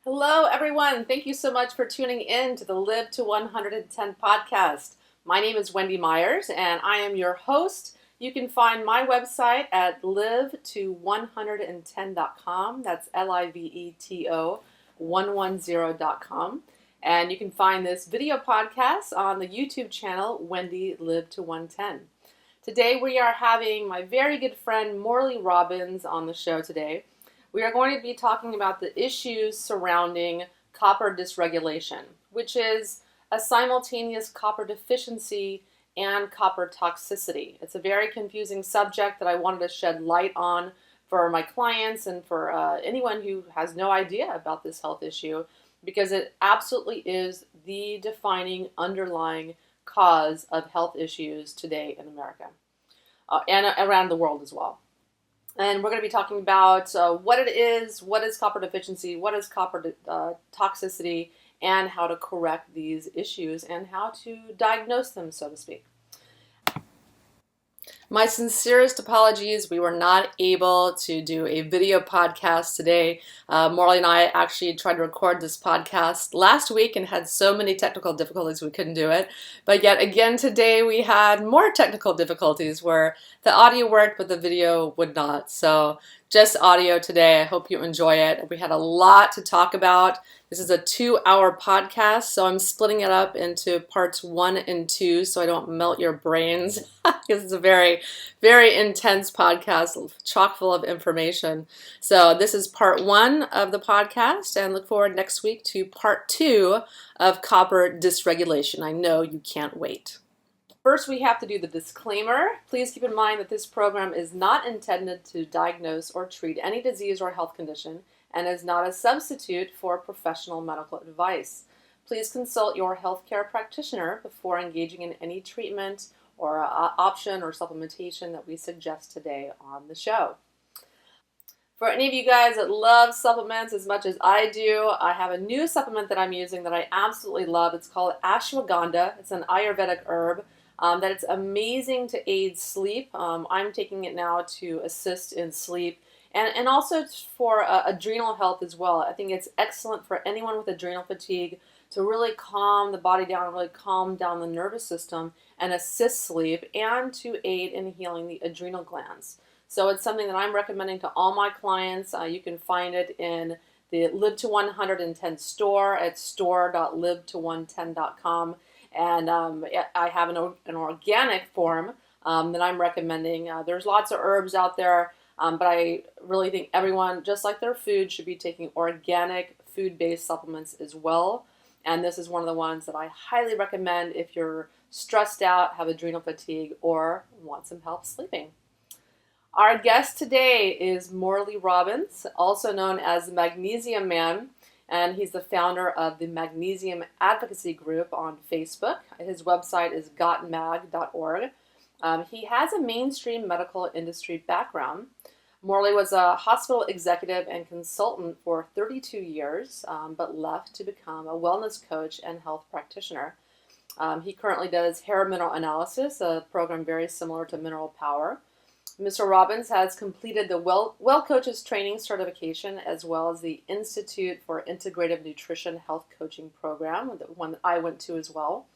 Hello, everyone. Thank you so much for tuning in to the Live to 110 podcast. My name is Wendy Myers, and I am your host. You can find my website at liveto110.com. That's LIVETO 110.com. And you can find this video podcast on the YouTube channel, Wendy Live to 110. Today we are having my very good friend Morley Robbins on the show today. We are going to be talking about the issues surrounding copper dysregulation, which is a simultaneous copper deficiency and copper toxicity. It's a very confusing subject that I wanted to shed light on for my clients and for anyone who has no idea about this health issue, because it absolutely is the defining underlying cause of health issues today in America and around the world as well. And we're going to be talking about what it is, what is copper deficiency, what is copper toxicity, and how to correct these issues and how to diagnose them, so to speak. My sincerest apologies. We were not able to do a video podcast today. Morley and I actually tried to record this podcast last week and had so many technical difficulties we couldn't do it. But yet again today we had more technical difficulties where the audio worked but the video would not. So just audio today. I hope you enjoy it. We had a lot to talk about. This is a 2-hour podcast, so I'm splitting it up into parts 1 and 2 so I don't melt your brains because it's a very, very intense podcast, chock full of information. So this is part 1 of the podcast, and look forward next week to part 2 of copper dysregulation. I know you can't wait. First, we have to do the disclaimer. Please keep in mind that this program is not intended to diagnose or treat any disease or health condition and is not a substitute for professional medical advice. Please consult your healthcare practitioner before engaging in any treatment or option or supplementation that we suggest today on the show. For any of you guys that love supplements as much as I do, I have a new supplement that I'm using that I absolutely love. It's called ashwagandha. It's an Ayurvedic herb. That it's amazing to aid sleep. I'm taking it now to assist in sleep and also for adrenal health as well. I think it's excellent for anyone with adrenal fatigue to really calm the body down, really calm down the nervous system and assist sleep and to aid in healing the adrenal glands. So it's something that I'm recommending to all my clients. You can find it in the Live to 110 store at store.liveto110.com. And I have an organic form that I'm recommending. There's lots of herbs out there, but I really think everyone, just like their food, should be taking organic food-based supplements as well. And this is one of the ones that I highly recommend if you're stressed out, have adrenal fatigue, or want some help sleeping. Our guest today is Morley Robbins, also known as the Magnesium Man. And he's the founder of the Magnesium Advocacy Group on Facebook. His website is gotmag.org. He has a mainstream medical industry background. Morley was a hospital executive and consultant for 32 years, but left to become a wellness coach and health practitioner. He currently does hair mineral analysis, a program very similar to Mineral Power. Mr. Robbins has completed the Well Coaches Training Certification as well as the Institute for Integrative Nutrition Health Coaching Program, the one that I went to as well.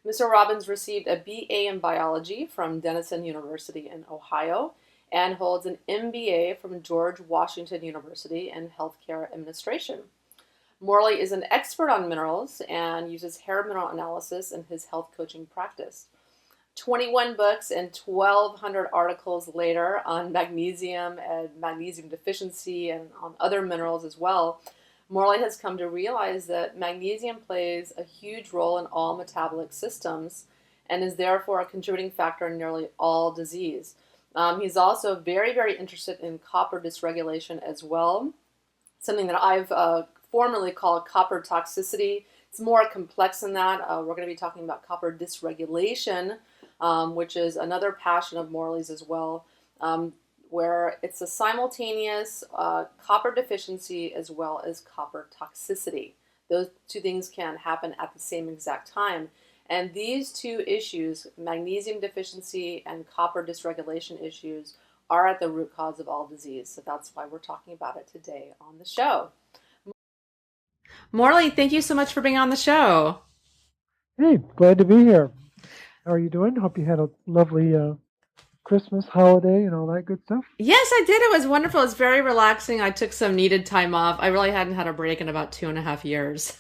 Mr. Robbins received a BA in Biology from Denison University in Ohio and holds an MBA from George Washington University in Healthcare Administration. Morley is an expert on minerals and uses hair mineral analysis in his health coaching practice. 21 books and 1,200 articles later on magnesium and magnesium deficiency and on other minerals as well, Morley has come to realize that magnesium plays a huge role in all metabolic systems and is therefore a contributing factor in nearly all disease. He's also very, very interested in copper dysregulation as well, something that I've formerly called copper toxicity. It's more complex than that. We're going to be talking about copper dysregulation, which is another passion of Morley's as well, where it's a simultaneous copper deficiency as well as copper toxicity. Those two things can happen at the same exact time. And these two issues, magnesium deficiency and copper dysregulation issues, are at the root cause of all disease. So that's why we're talking about it today on the show. Morley, thank you so much for being on the show. Hey, glad to be here. How are you doing? Hope you had a lovely Christmas holiday and all that good stuff. Yes, I did. It was wonderful. It was very relaxing. I took some needed time off. I really hadn't had a break in about 2.5 years.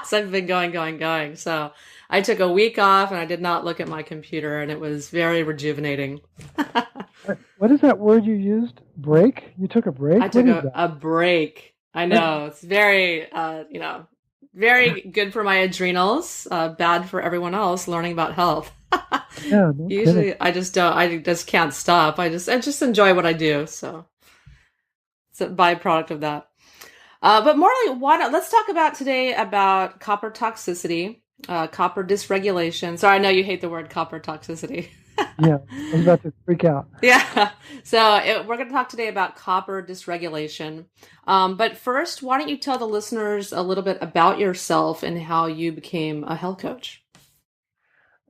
So I've been going, going, going. So I took a week off and I did not look at my computer, and it was very rejuvenating. What is that word you used? Break? You took a I break? took What is a that? break. I What? know. It's very, very good for my adrenals, bad for everyone else learning about health. Yeah, no kidding. Usually I just can't stop. I just enjoy what I do. So it's a byproduct of that. But Morley, let's talk about today about copper toxicity, copper dysregulation. So I know you hate the word copper toxicity. Yeah, I was about to freak out. Yeah. We're going to talk today about copper dysregulation. But first, why don't you tell the listeners a little bit about yourself and how you became a health coach?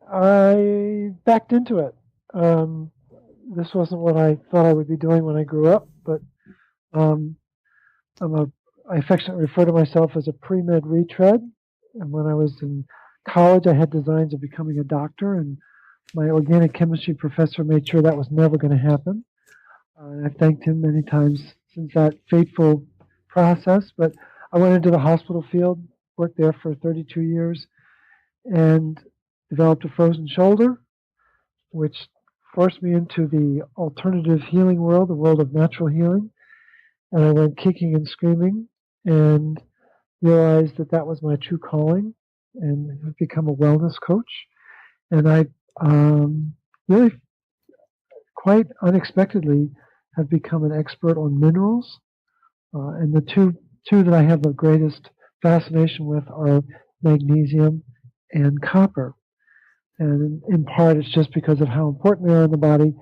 I backed into it. Um, this wasn't what I thought I would be doing when I grew up, but um, I'm a, I affectionately refer to myself as a pre-med retread. And when I was in college, I had designs of becoming a doctor, and my organic chemistry professor made sure that was never going to happen. I've thanked him many times since that fateful process. But I went into the hospital field, worked there for 32 years, and developed a frozen shoulder, which forced me into the alternative healing world, the world of natural healing. And I went kicking and screaming and realized that that was my true calling and have become a wellness coach. And I really quite unexpectedly have become an expert on minerals. And the two that I have the greatest fascination with are magnesium and copper. And in part, it's just because of how important they are in the body.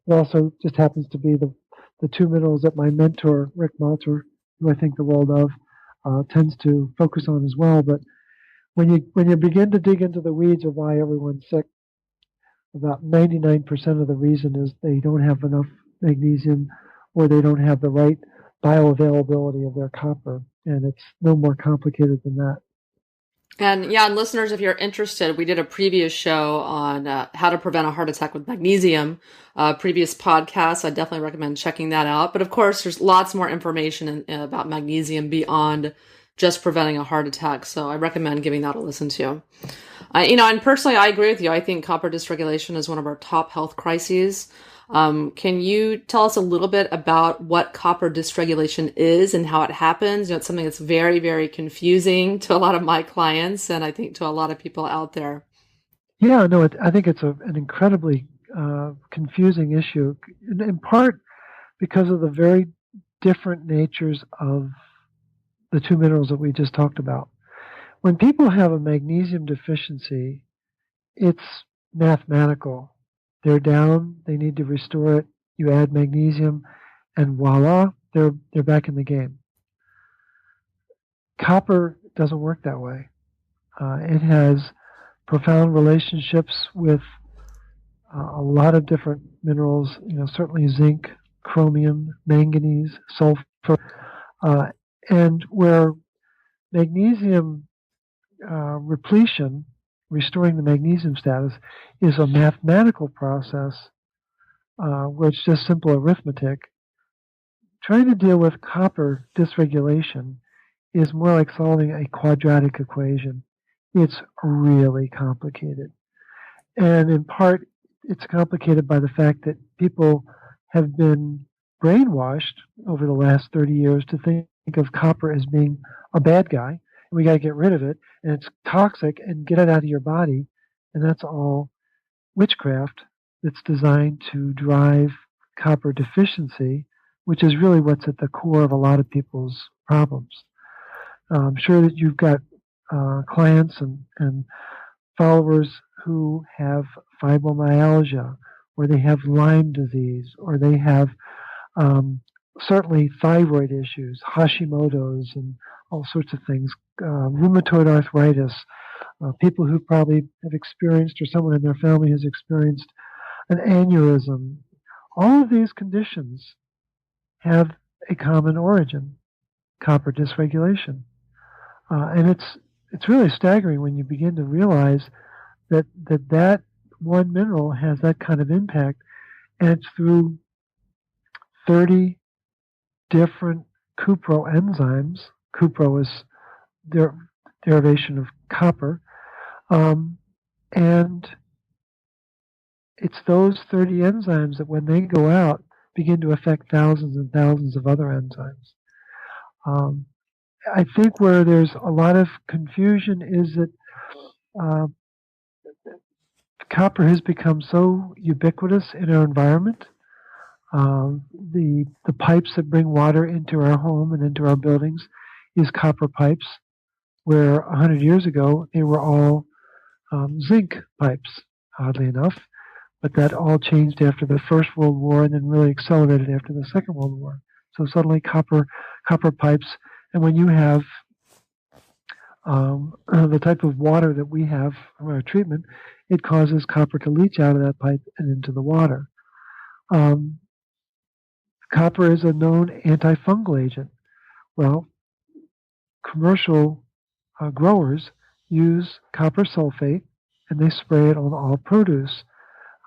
It also just happens to be the two minerals that my mentor, Rick Malter, who I think the world of, tends to focus on as well. But when you begin to dig into the weeds of why everyone's sick, about 99% of the reason is they don't have enough magnesium or they don't have the right bioavailability of their copper. And it's no more complicated than that. And yeah, and listeners, if you're interested, we did a previous show on how to prevent a heart attack with magnesium. Previous podcasts, I definitely recommend checking that out. But of course, there's lots more information about magnesium beyond just preventing a heart attack. So I recommend giving that a listen to. And personally, I agree with you. I think copper dysregulation is one of our top health crises. Can you tell us a little bit about what copper dysregulation is and how it happens? It's something that's very, very confusing to a lot of my clients, and I think to a lot of people out there. Yeah, no, I think it's an incredibly confusing issue, in part because of the very different natures of the two minerals that we just talked about. When people have a magnesium deficiency, it's mathematical. They're down, they need to restore it. You add magnesium, and voila, they're back in the game. Copper doesn't work that way. It has profound relationships with a lot of different minerals. Certainly zinc, chromium, manganese, sulfur, uh, and where magnesium repletion, restoring the magnesium status, is a mathematical process where it's just simple arithmetic. Trying to deal with copper dysregulation is more like solving a quadratic equation. It's really complicated. And in part, it's complicated by the fact that people have been brainwashed over the last 30 years to think of copper as being a bad guy. We got to get rid of it, and it's toxic, and get it out of your body. And that's all witchcraft that's designed to drive copper deficiency, which is really what's at the core of a lot of people's problems. I'm sure that you've got clients and followers who have fibromyalgia, or they have Lyme disease, or they have certainly thyroid issues, Hashimoto's, and all sorts of things, rheumatoid arthritis, people who probably have experienced, or someone in their family has experienced, an aneurysm. All of these conditions have a common origin: copper dysregulation. And it's really staggering when you begin to realize that one mineral has that kind of impact, and it's through 30 different cupro enzymes. Cupro is their derivation of copper, and it's those 30 enzymes that, when they go out, begin to affect thousands and thousands of other enzymes. I think where there's a lot of confusion is that uh, copper has become so ubiquitous in our environment. The pipes that bring water into our home and into our buildings is copper pipes, where 100 years ago they were all zinc pipes, oddly enough. But that all changed after the First World War, and then really accelerated after the Second World War. So suddenly copper pipes, and when you have the type of water that we have from our treatment, it causes copper to leach out of that pipe and into the water. Copper is a known antifungal agent. Well, commercial growers use copper sulfate, and they spray it on all produce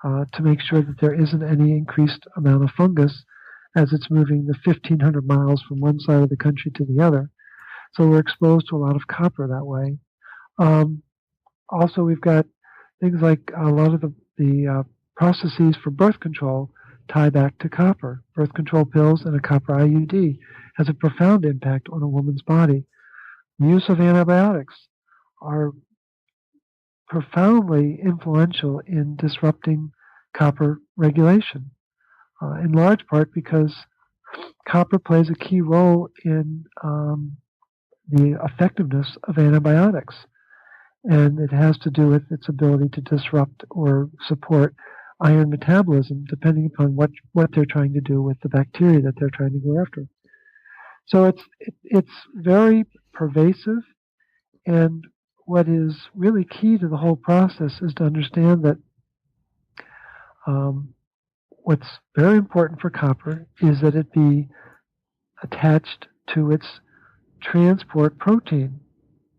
to make sure that there isn't any increased amount of fungus as it's moving the 1,500 miles from one side of the country to the other. So we're exposed to a lot of copper that way. Also, we've got things like a lot of the processes for birth control tie back to copper. Birth control pills and a copper IUD has a profound impact on a woman's body. The use of antibiotics are profoundly influential in disrupting copper regulation, in large part because copper plays a key role in the effectiveness of antibiotics. And it has to do with its ability to disrupt or support iron metabolism, depending upon what they're trying to do with the bacteria that they're trying to go after. So it's very pervasive, and what is really key to the whole process is to understand that what's very important for copper is that it be attached to its transport protein,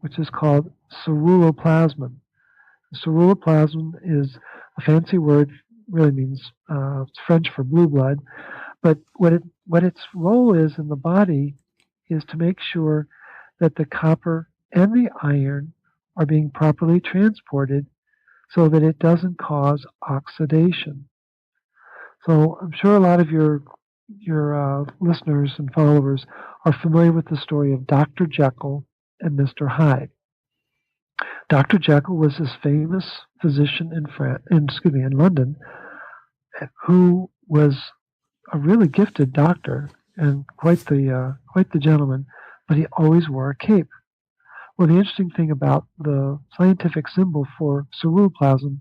which is called ceruloplasmin. Ceruloplasmin is a fancy word, really means it's French for blue blood, but what its role is in the body is to make sure that the copper and the iron are being properly transported so that it doesn't cause oxidation. So I'm sure a lot of your listeners and followers are familiar with the story of Dr. Jekyll and Mr. Hyde. Dr. Jekyll was this famous physician in London, who was a really gifted doctor and quite the gentleman, but he always wore a cape. Well, the interesting thing about the scientific symbol for ceruloplasmin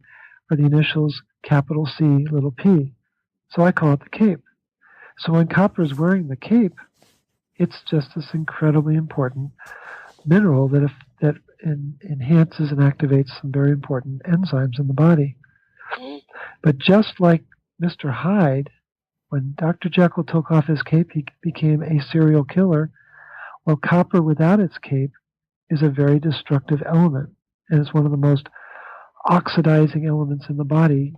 are the initials capital C, little p. So I call it the cape. So when copper is wearing the cape, it's just this incredibly important mineral that enhances and activates some very important enzymes in the body. But just like Mr. Hyde, when Dr. Jekyll took off his cape, he became a serial killer. Well, copper without its cape is a very destructive element, and it's one of the most oxidizing elements in the body,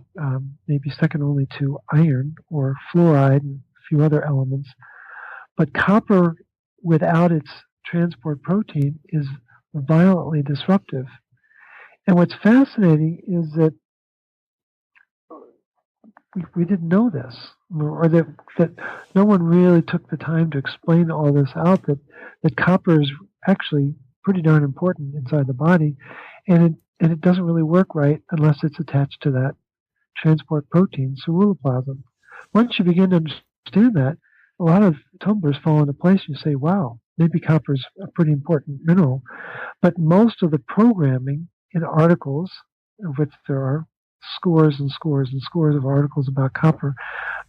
maybe second only to iron or fluoride and a few other elements. But copper without its transport protein is violently disruptive. And what's fascinating is that we didn't know this, or that no one really took the time to explain all this out, that copper is actually pretty darn important inside the body, and it doesn't really work right unless it's attached to that transport protein, ceruloplasmin. Once you begin to understand that, a lot of tumblers fall into place, and you say, wow, maybe copper is a pretty important mineral. But most of the programming in articles, of which there are scores and scores and scores of articles about copper,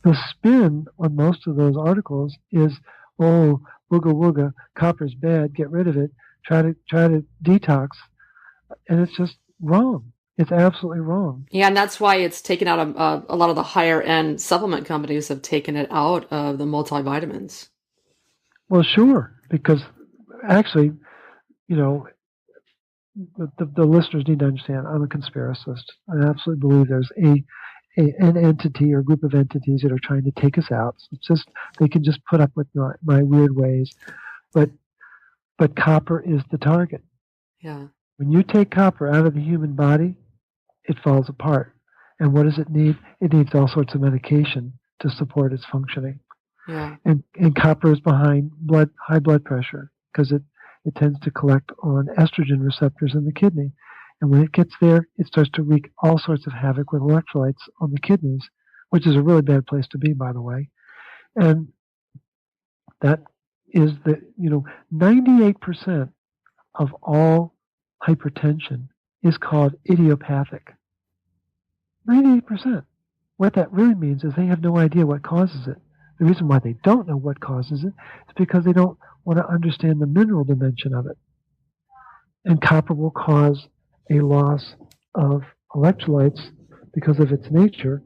the spin on most of those articles is, oh, wooga wooga, copper's bad, get rid of it, try to detox, and it's just wrong. It's absolutely wrong. Yeah, and that's why it's taken out a lot of the higher end supplement companies have taken it out of the multivitamins. Well, sure, because actually you know, the listeners need to understand I'm a conspiracist. I absolutely believe there's an entity or group of entities that are trying to take us out. So it's just they can just put up with my weird ways. But copper is the target. Yeah. When you take copper out of the human body, it falls apart. And what does it need? It needs all sorts of medication to support its functioning. Yeah. And copper is behind high blood pressure because it tends to collect on estrogen receptors in the kidney. And when it gets there, it starts to wreak all sorts of havoc with electrolytes on the kidneys, which is a really bad place to be, by the way. And that is 98% of all hypertension is called idiopathic. 98%. What that really means is they have no idea what causes it. The reason why they don't know what causes it is because they don't want to understand the mineral dimension of it. And copper will cause a loss of electrolytes because of its nature,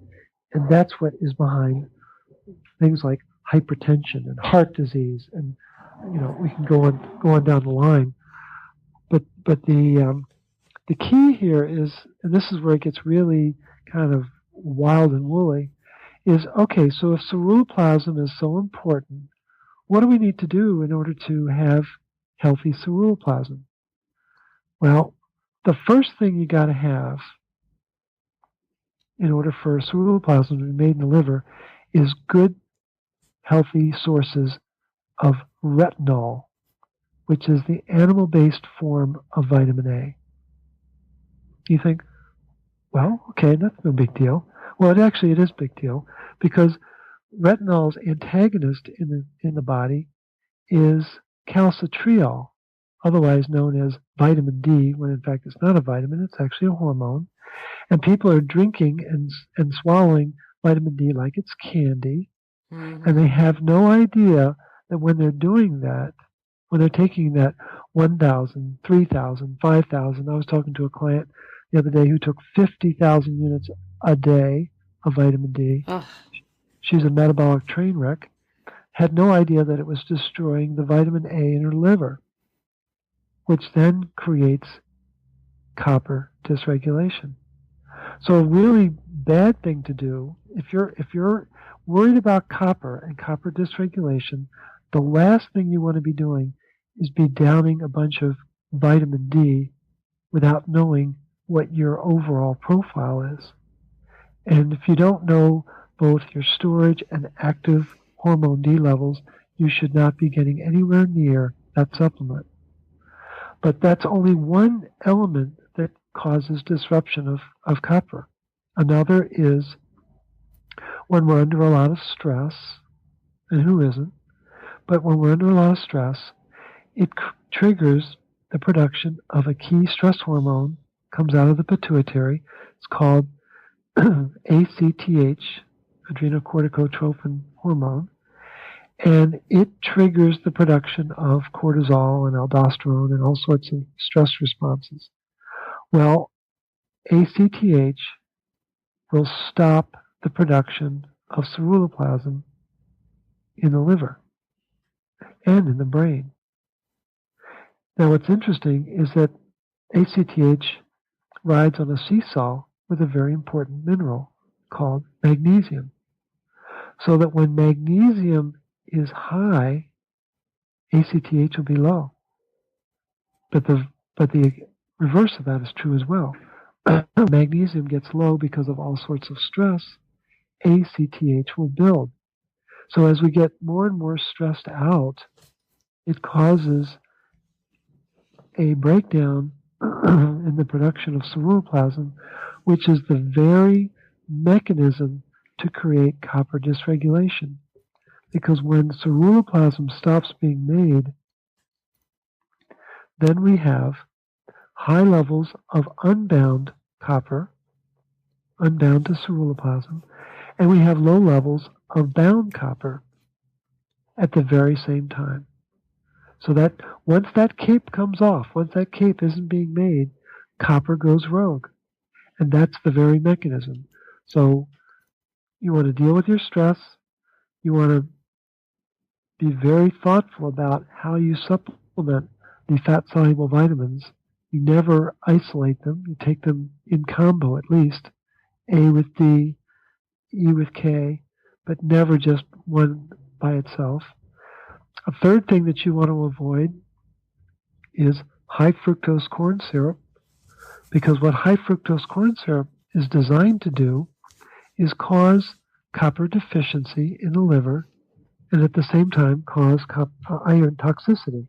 and that's what is behind things like hypertension and heart disease, and we can go on down the line. But the key here is, and this is where it gets really kind of wild and woolly, is okay. So if ceruloplasmin is so important, what do we need to do in order to have healthy ceruloplasmin? Well, the first thing you got to have in order for ceruloplasmin to be made in the liver is good, healthy sources of retinol, which is the animal-based form of vitamin A. You think, well, okay, that's no big deal. Well, it is a big deal because retinol's antagonist in the body is calcitriol, otherwise known as vitamin D, when in fact it's not a vitamin, it's actually a hormone. And people are drinking and swallowing vitamin D like it's candy, and they have no idea that when they're doing that, when they're taking that 1,000, 3,000, 5,000, I was talking to a client the other day who took 50,000 units a day of vitamin D. Ugh. She's a metabolic train wreck. Had no idea that it was destroying the vitamin A in her liver, which then creates copper dysregulation. So a really bad thing to do, if you're worried about copper and copper dysregulation, the last thing you want to be doing is be downing a bunch of vitamin D without knowing what your overall profile is. And if you don't know both your storage and active hormone D levels, you should not be getting anywhere near that supplement. But that's only one element that causes disruption of copper. Another is when we're under a lot of stress, and who isn't, but when we're under a lot of stress, it triggers the production of a key stress hormone, comes out of the pituitary. It's called ACTH, adrenocorticotropin hormone, and it triggers the production of cortisol and aldosterone and all sorts of stress responses. Well, ACTH will stop the production of ceruloplasmin in the liver and in the brain. Now, what's interesting is that ACTH rides on a seesaw with a very important mineral called magnesium. So that when magnesium is high, ACTH will be low. But the reverse of that is true as well. Magnesium gets low because of all sorts of stress. ACTH will build. So as we get more and more stressed out, it causes a breakdown in the production of ceruloplasmin, which is the very mechanism to create copper dysregulation. Because when ceruloplasmin stops being made, then we have high levels of unbound copper, unbound to ceruloplasmin, and we have low levels of bound copper at the very same time. So that once that cape comes off, once that cape isn't being made, copper goes rogue. And that's the very mechanism. So you want to deal with your stress. You want to be very thoughtful about how you supplement the fat-soluble vitamins, you never isolate them. You take them in combo at least, A with D, E with K, but never just one by itself. A third thing that you want to avoid is high fructose corn syrup, because what high fructose corn syrup is designed to do is cause copper deficiency in the liver and at the same time cause iron toxicity.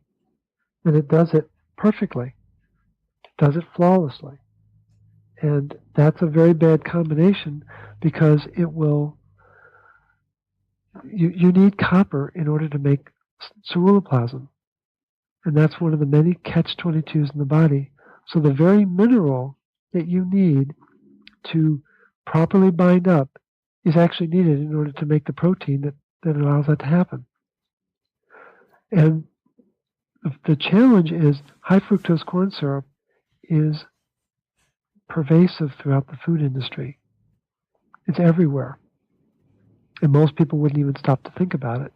And it does it perfectly. It does it flawlessly. And that's a very bad combination because it will, you need copper in order to make ceruloplasmin. And that's one of the many catch-22s in the body. So the very mineral that you need to properly bind up is actually needed in order to make the protein that allows that to happen. And the challenge is high fructose corn syrup is pervasive throughout the food industry. It's everywhere. And most people wouldn't even stop to think about it.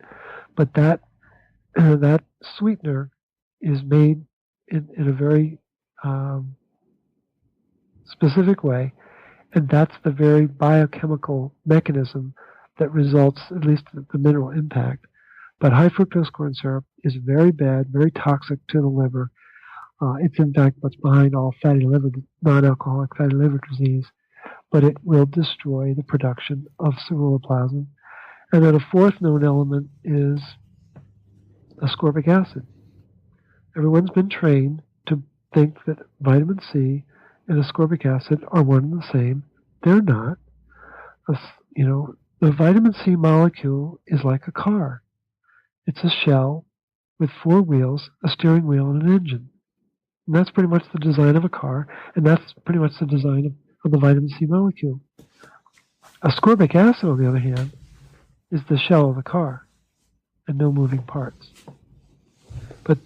But that sweetener is made in a very specific way, and that's the very biochemical mechanism that results, at least the mineral impact. But high fructose corn syrup is very bad, very toxic to the liver. It's in fact what's behind all non-alcoholic fatty liver disease, but it will destroy the production of ceruloplasmin. And then a fourth known element is ascorbic acid. Everyone's been trained to think that vitamin C and ascorbic acid are one and the same. They're not. The vitamin C molecule is like a car. It's a shell with 4 wheels, a steering wheel, and an engine. And that's pretty much the design of a car, and that's pretty much the design of the vitamin C molecule. Ascorbic acid, on the other hand, is the shell of the car and no moving parts. But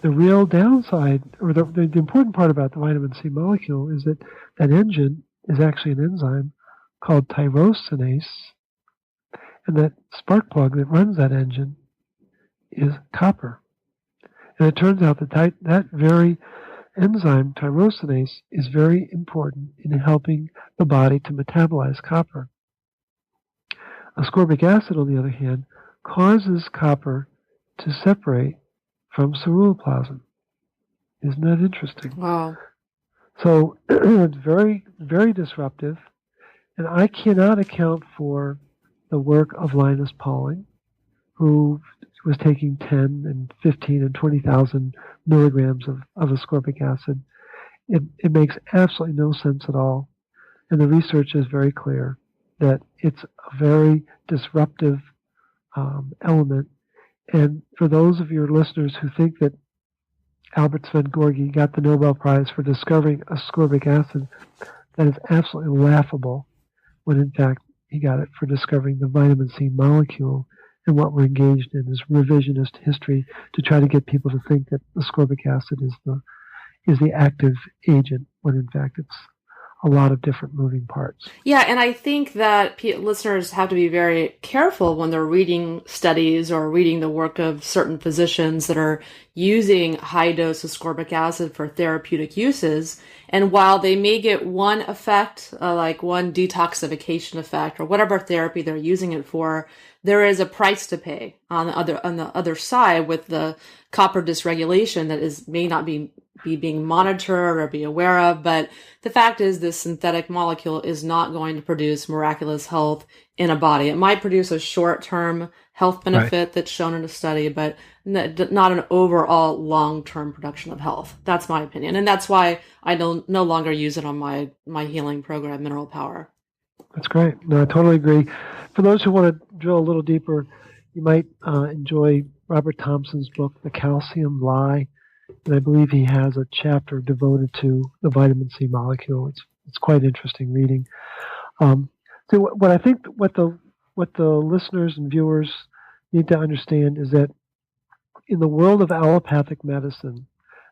the real downside, or the important part about the vitamin C molecule is that that engine is actually an enzyme called tyrosinase, and that spark plug that runs that engine is copper. And it turns out that that very enzyme, tyrosinase, is very important in helping the body to metabolize copper. Ascorbic acid, on the other hand, causes copper to separate from ceruloplasmin. Isn't that interesting? Wow. So it's very, very disruptive. And I cannot account for the work of Linus Pauling, who was taking 10 and 15 and 20,000 milligrams of ascorbic acid. It makes absolutely no sense at all. And the research is very clear that it's a very disruptive element. And for those of your listeners who think that Albert Szent-Györgyi got the Nobel Prize for discovering ascorbic acid, that is absolutely laughable, when in fact he got it for discovering the vitamin C molecule. And what we're engaged in is revisionist history to try to get people to think that ascorbic acid is the active agent, when in fact it's a lot of different moving parts. Yeah, and I think that listeners have to be very careful when they're reading studies or reading the work of certain physicians that are using high-dose ascorbic acid for therapeutic uses. And while they may get one effect, like one detoxification effect or whatever therapy they're using it for, there is a price to pay on the other side with the copper dysregulation that may not be being monitored or be aware of. But the fact is, this synthetic molecule is not going to produce miraculous health in a body. It might produce a short-term health benefit that's shown in a study, but not an overall long-term production of health. That's my opinion. And that's why I no longer use it on my healing program, Mineral Power. That's great. No, I totally agree. For those who want to drill a little deeper, you might enjoy Robert Thompson's book, The Calcium Lie. And I believe he has a chapter devoted to the vitamin C molecule. It's quite interesting reading. So what I think what the listeners and viewers need to understand is that in the world of allopathic medicine,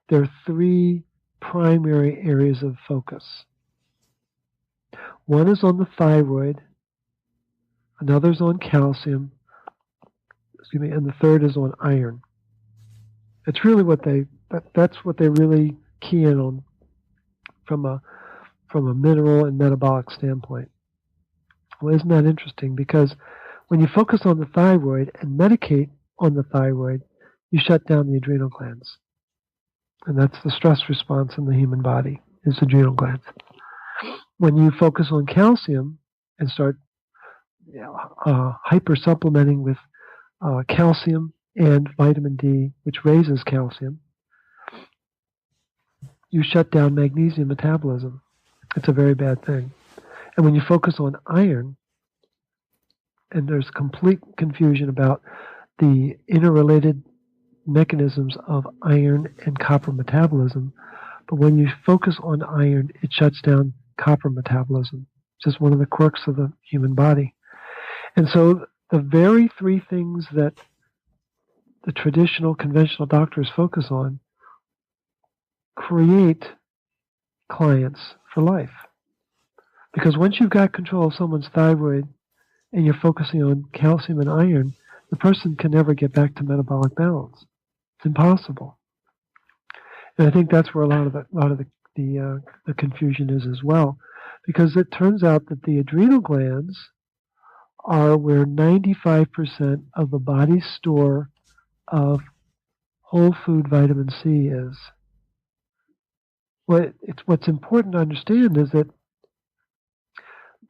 there are 3 primary areas of focus. One is on the thyroid, another is on calcium, and the third is on iron. It's really what they That's what they really key in on from a mineral and metabolic standpoint. Well, isn't that interesting? Because when you focus on the thyroid and medicate on the thyroid, you shut down the adrenal glands. And that's the stress response in the human body, is adrenal glands. When you focus on calcium and start hyper supplementing with calcium and vitamin D, which raises calcium, you shut down magnesium metabolism. It's a very bad thing. And when you focus on iron, and there's complete confusion about the interrelated mechanisms of iron and copper metabolism, but when you focus on iron, it shuts down copper metabolism. It's just one of the quirks of the human body. And so the very three things that the traditional, conventional doctors focus on create clients for life. Because once you've got control of someone's thyroid and you're focusing on calcium and iron, the person can never get back to metabolic balance. It's impossible. And I think that's where a lot of the confusion is as well, because it turns out that the adrenal glands are where 95% of the body's store of whole food vitamin C is. What's important to understand is that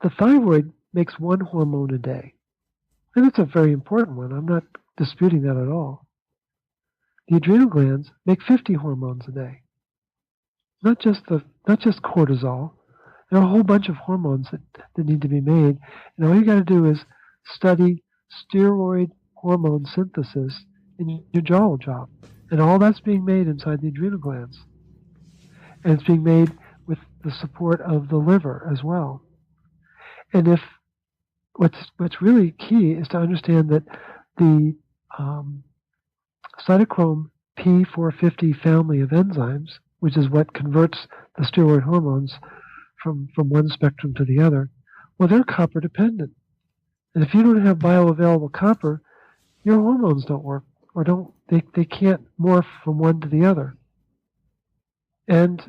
the thyroid makes one hormone a day. And it's a very important one. I'm not disputing that at all. The adrenal glands make 50 hormones a day. Not just cortisol. There are a whole bunch of hormones that need to be made. And all you got to do is study steroid hormone synthesis in your jaw job. And all that's being made inside the adrenal glands. And it's being made with the support of the liver as well. And if what's really key is to understand that the cytochrome P450 family of enzymes, which is what converts the steroid hormones from one spectrum to the other, well, they're copper dependent. And if you don't have bioavailable copper, your hormones don't work, or they can't morph from one to the other. And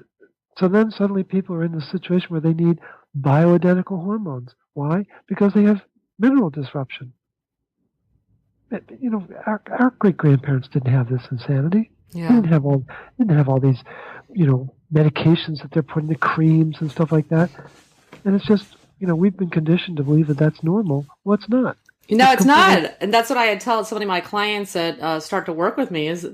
so then suddenly people are in this situation where they need bioidentical hormones. Why? Because they have mineral disruption. You know, our great-grandparents didn't have this insanity. Yeah. They didn't have all these, medications that they're putting, the creams and stuff like that. And it's just, we've been conditioned to believe that that's normal. Well, it's not. No, it's not. And that's what I tell so many of my clients that start to work with me is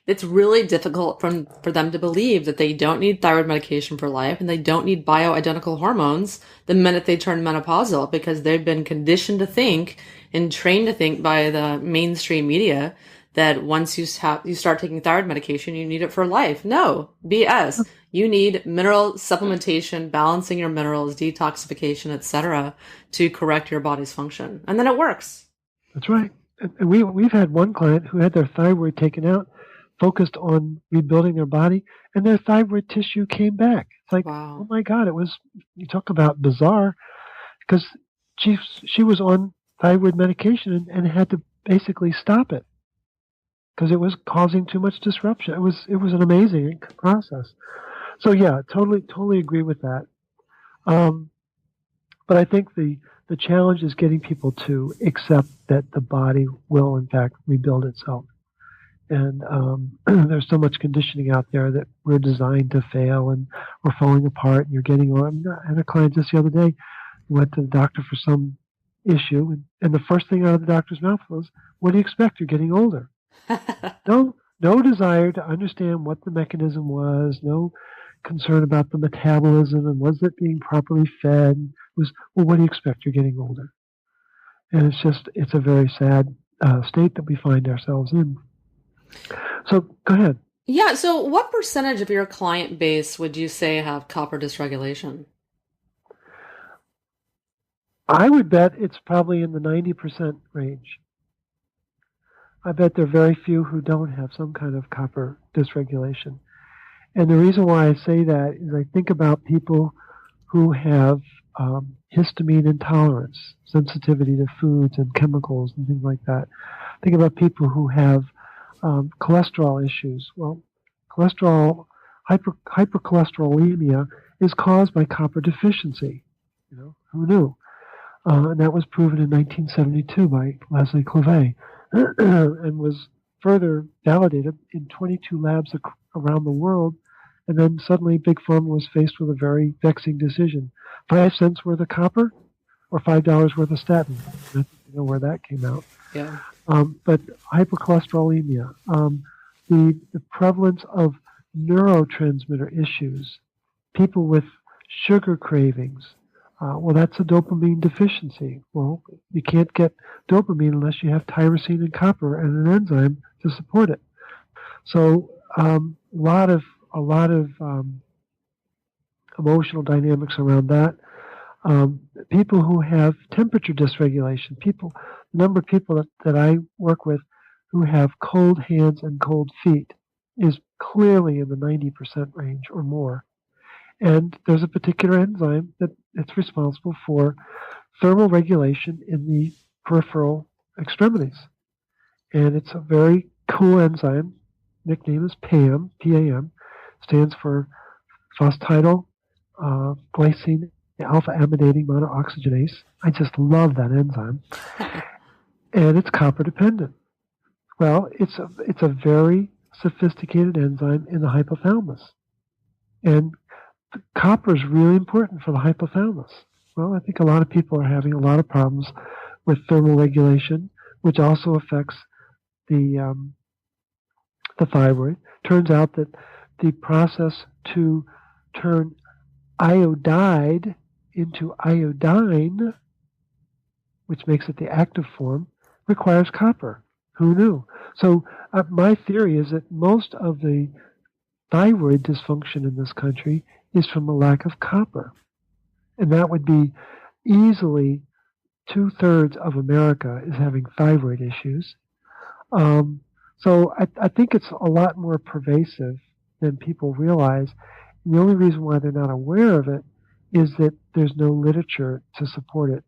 it's really difficult for them to believe that they don't need thyroid medication for life and they don't need bioidentical hormones the minute they turn menopausal, because they've been conditioned to think and trained to think by the mainstream media that once you start taking thyroid medication, you need it for life. No, BS. You need mineral supplementation, balancing your minerals, detoxification, etc., to correct your body's function. And then it works. That's right. And we've had one client who had their thyroid taken out, focused on rebuilding their body, and their thyroid tissue came back. It's like, wow. Oh my God, you talk about bizarre, because she was on thyroid medication and had to basically stop it because it was causing too much disruption. It was an amazing process. So yeah, totally agree with that. But I think the challenge is getting people to accept that the body will in fact rebuild itself. And there's so much conditioning out there that we're designed to fail and we're falling apart and you're getting on. I had a client just the other day who went to the doctor for some issue, and the first thing out of the doctor's mouth was, "What do you expect? You're getting older." No desire to understand what the mechanism was, no concern about the metabolism and was it being properly fed. It was, well, what do you expect? You're getting older. And it's a very sad state that we find ourselves in. So go ahead. Yeah. So what percentage of your client base would you say have copper dysregulation? I would bet it's probably in the 90% range. I bet there are very few who don't have some kind of copper dysregulation. And the reason why I say that is I think about people who have histamine intolerance, sensitivity to foods and chemicals and things like that. Think about people who have cholesterol issues. Well, hypercholesterolemia is caused by copper deficiency. Who knew? And that was proven in 1972 by Leslie Clavet and was further validated in 22 labs around the world. And then suddenly Big Pharma was faced with a very vexing decision. 5 cents worth of copper or $5 worth of statin. I think you know where that came out. Yeah. But hypercholesterolemia, the prevalence of neurotransmitter issues, people with sugar cravings, well, that's a dopamine deficiency. Well, you can't get dopamine unless you have tyrosine and copper and an enzyme to support it. So a lot of emotional dynamics around that. People who have temperature dysregulation, the number of people that I work with who have cold hands and cold feet is clearly in the 90% range or more. And there's a particular enzyme that's responsible for thermal regulation in the peripheral extremities. And it's a very cool enzyme. Nickname is PAM, P-A-M, stands for phosphatidylglycine alpha-amidating monooxygenase. I just love that enzyme. And it's copper dependent. Well, it's a very sophisticated enzyme in the hypothalamus. And copper is really important for the hypothalamus. Well, I think a lot of people are having a lot of problems with thermal regulation, which also affects the thyroid. Turns out that the process to turn iodide into iodine, which makes it the active form, requires copper. Who knew? So my theory is that most of the thyroid dysfunction in this country is from a lack of copper. And that would be easily 2/3 of America is having thyroid issues. So I think it's a lot more pervasive than people realize. And the only reason why they're not aware of it is that there's no literature to support it.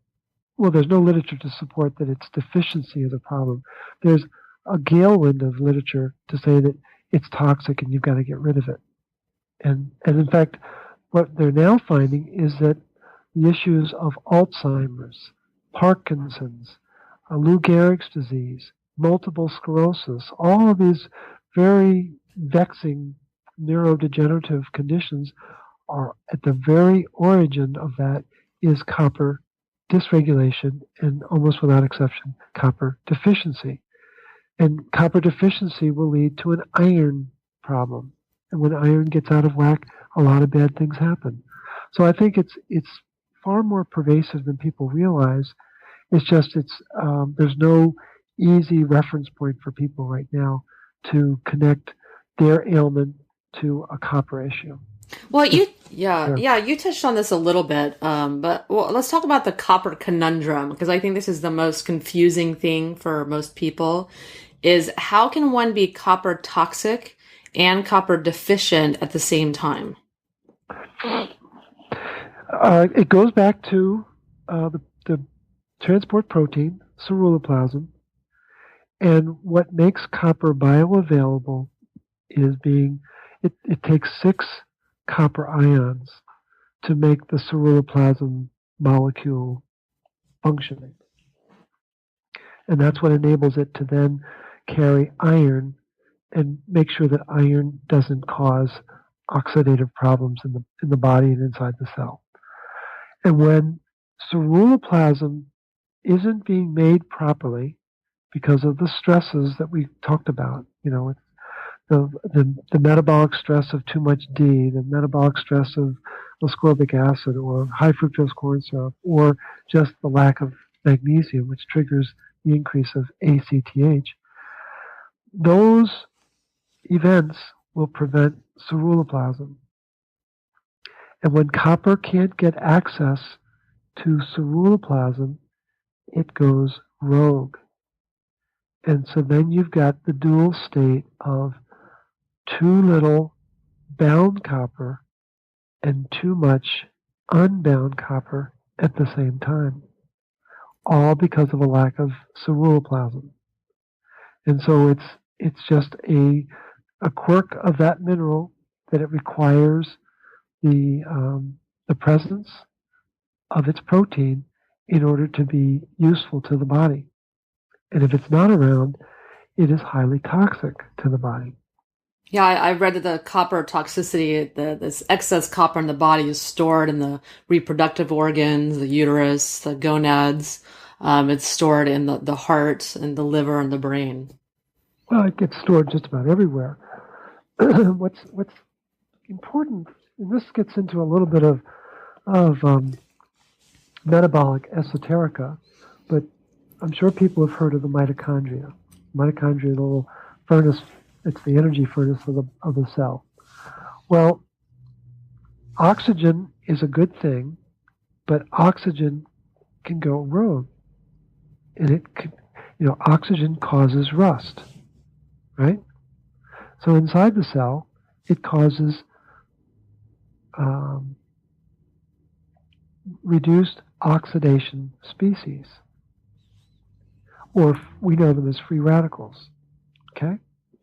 Well, there's no literature to support that it's deficiency is a problem. There's a gale wind of literature to say that it's toxic and you've got to get rid of it. And in fact, what they're now finding is that the issues of Alzheimer's, Parkinson's, Lou Gehrig's disease, multiple sclerosis, all of these very vexing neurodegenerative conditions are at the very origin of that is copper dysregulation and almost without exception, copper deficiency. And copper deficiency will lead to an iron problem. And when iron gets out of whack, a lot of bad things happen. So I think it's far more pervasive than people realize. It's just there's no easy reference point for people right now to connect their ailment to a copper issue. Well, you touched on this a little bit, but let's talk about the copper conundrum, because I think this is the most confusing thing for most people, is how can one be copper toxic and copper deficient at the same time? It goes back to the transport protein, ceruloplasmin, and what makes copper bioavailable is it takes 6 copper ions to make the ceruloplasmin molecule functioning. And that's what enables it to then carry iron and make sure that iron doesn't cause oxidative problems in the body and inside the cell. And when ceruloplasmin isn't being made properly because of the stresses that we talked about, the metabolic stress of too much D, the metabolic stress of ascorbic acid or high fructose corn syrup, or just the lack of magnesium, which triggers the increase of ACTH, those events will prevent ceruloplasmin. And when copper can't get access to ceruloplasmin, it goes rogue. And so then you've got the dual state of too little bound copper and too much unbound copper at the same time, all because of a lack of ceruloplasmin. And so it's just a a quirk of that mineral that it requires the presence of its protein in order to be useful to the body. And if it's not around, it is highly toxic to the body. Yeah, I read that the copper toxicity, this excess copper in the body is stored in the reproductive organs, the uterus, the gonads. It's stored in the heart and the liver and the brain. Well, it gets stored just about everywhere. What's important, and this gets into a little bit of metabolic esoterica, but I'm sure people have heard of the mitochondria. Mitochondria, the little furnace, it's the energy furnace of the cell. Well, oxygen is a good thing, but oxygen can go rogue. And it can, oxygen causes rust, right? So inside the cell, it causes reduced oxidation species, or we know them as free radicals. Okay,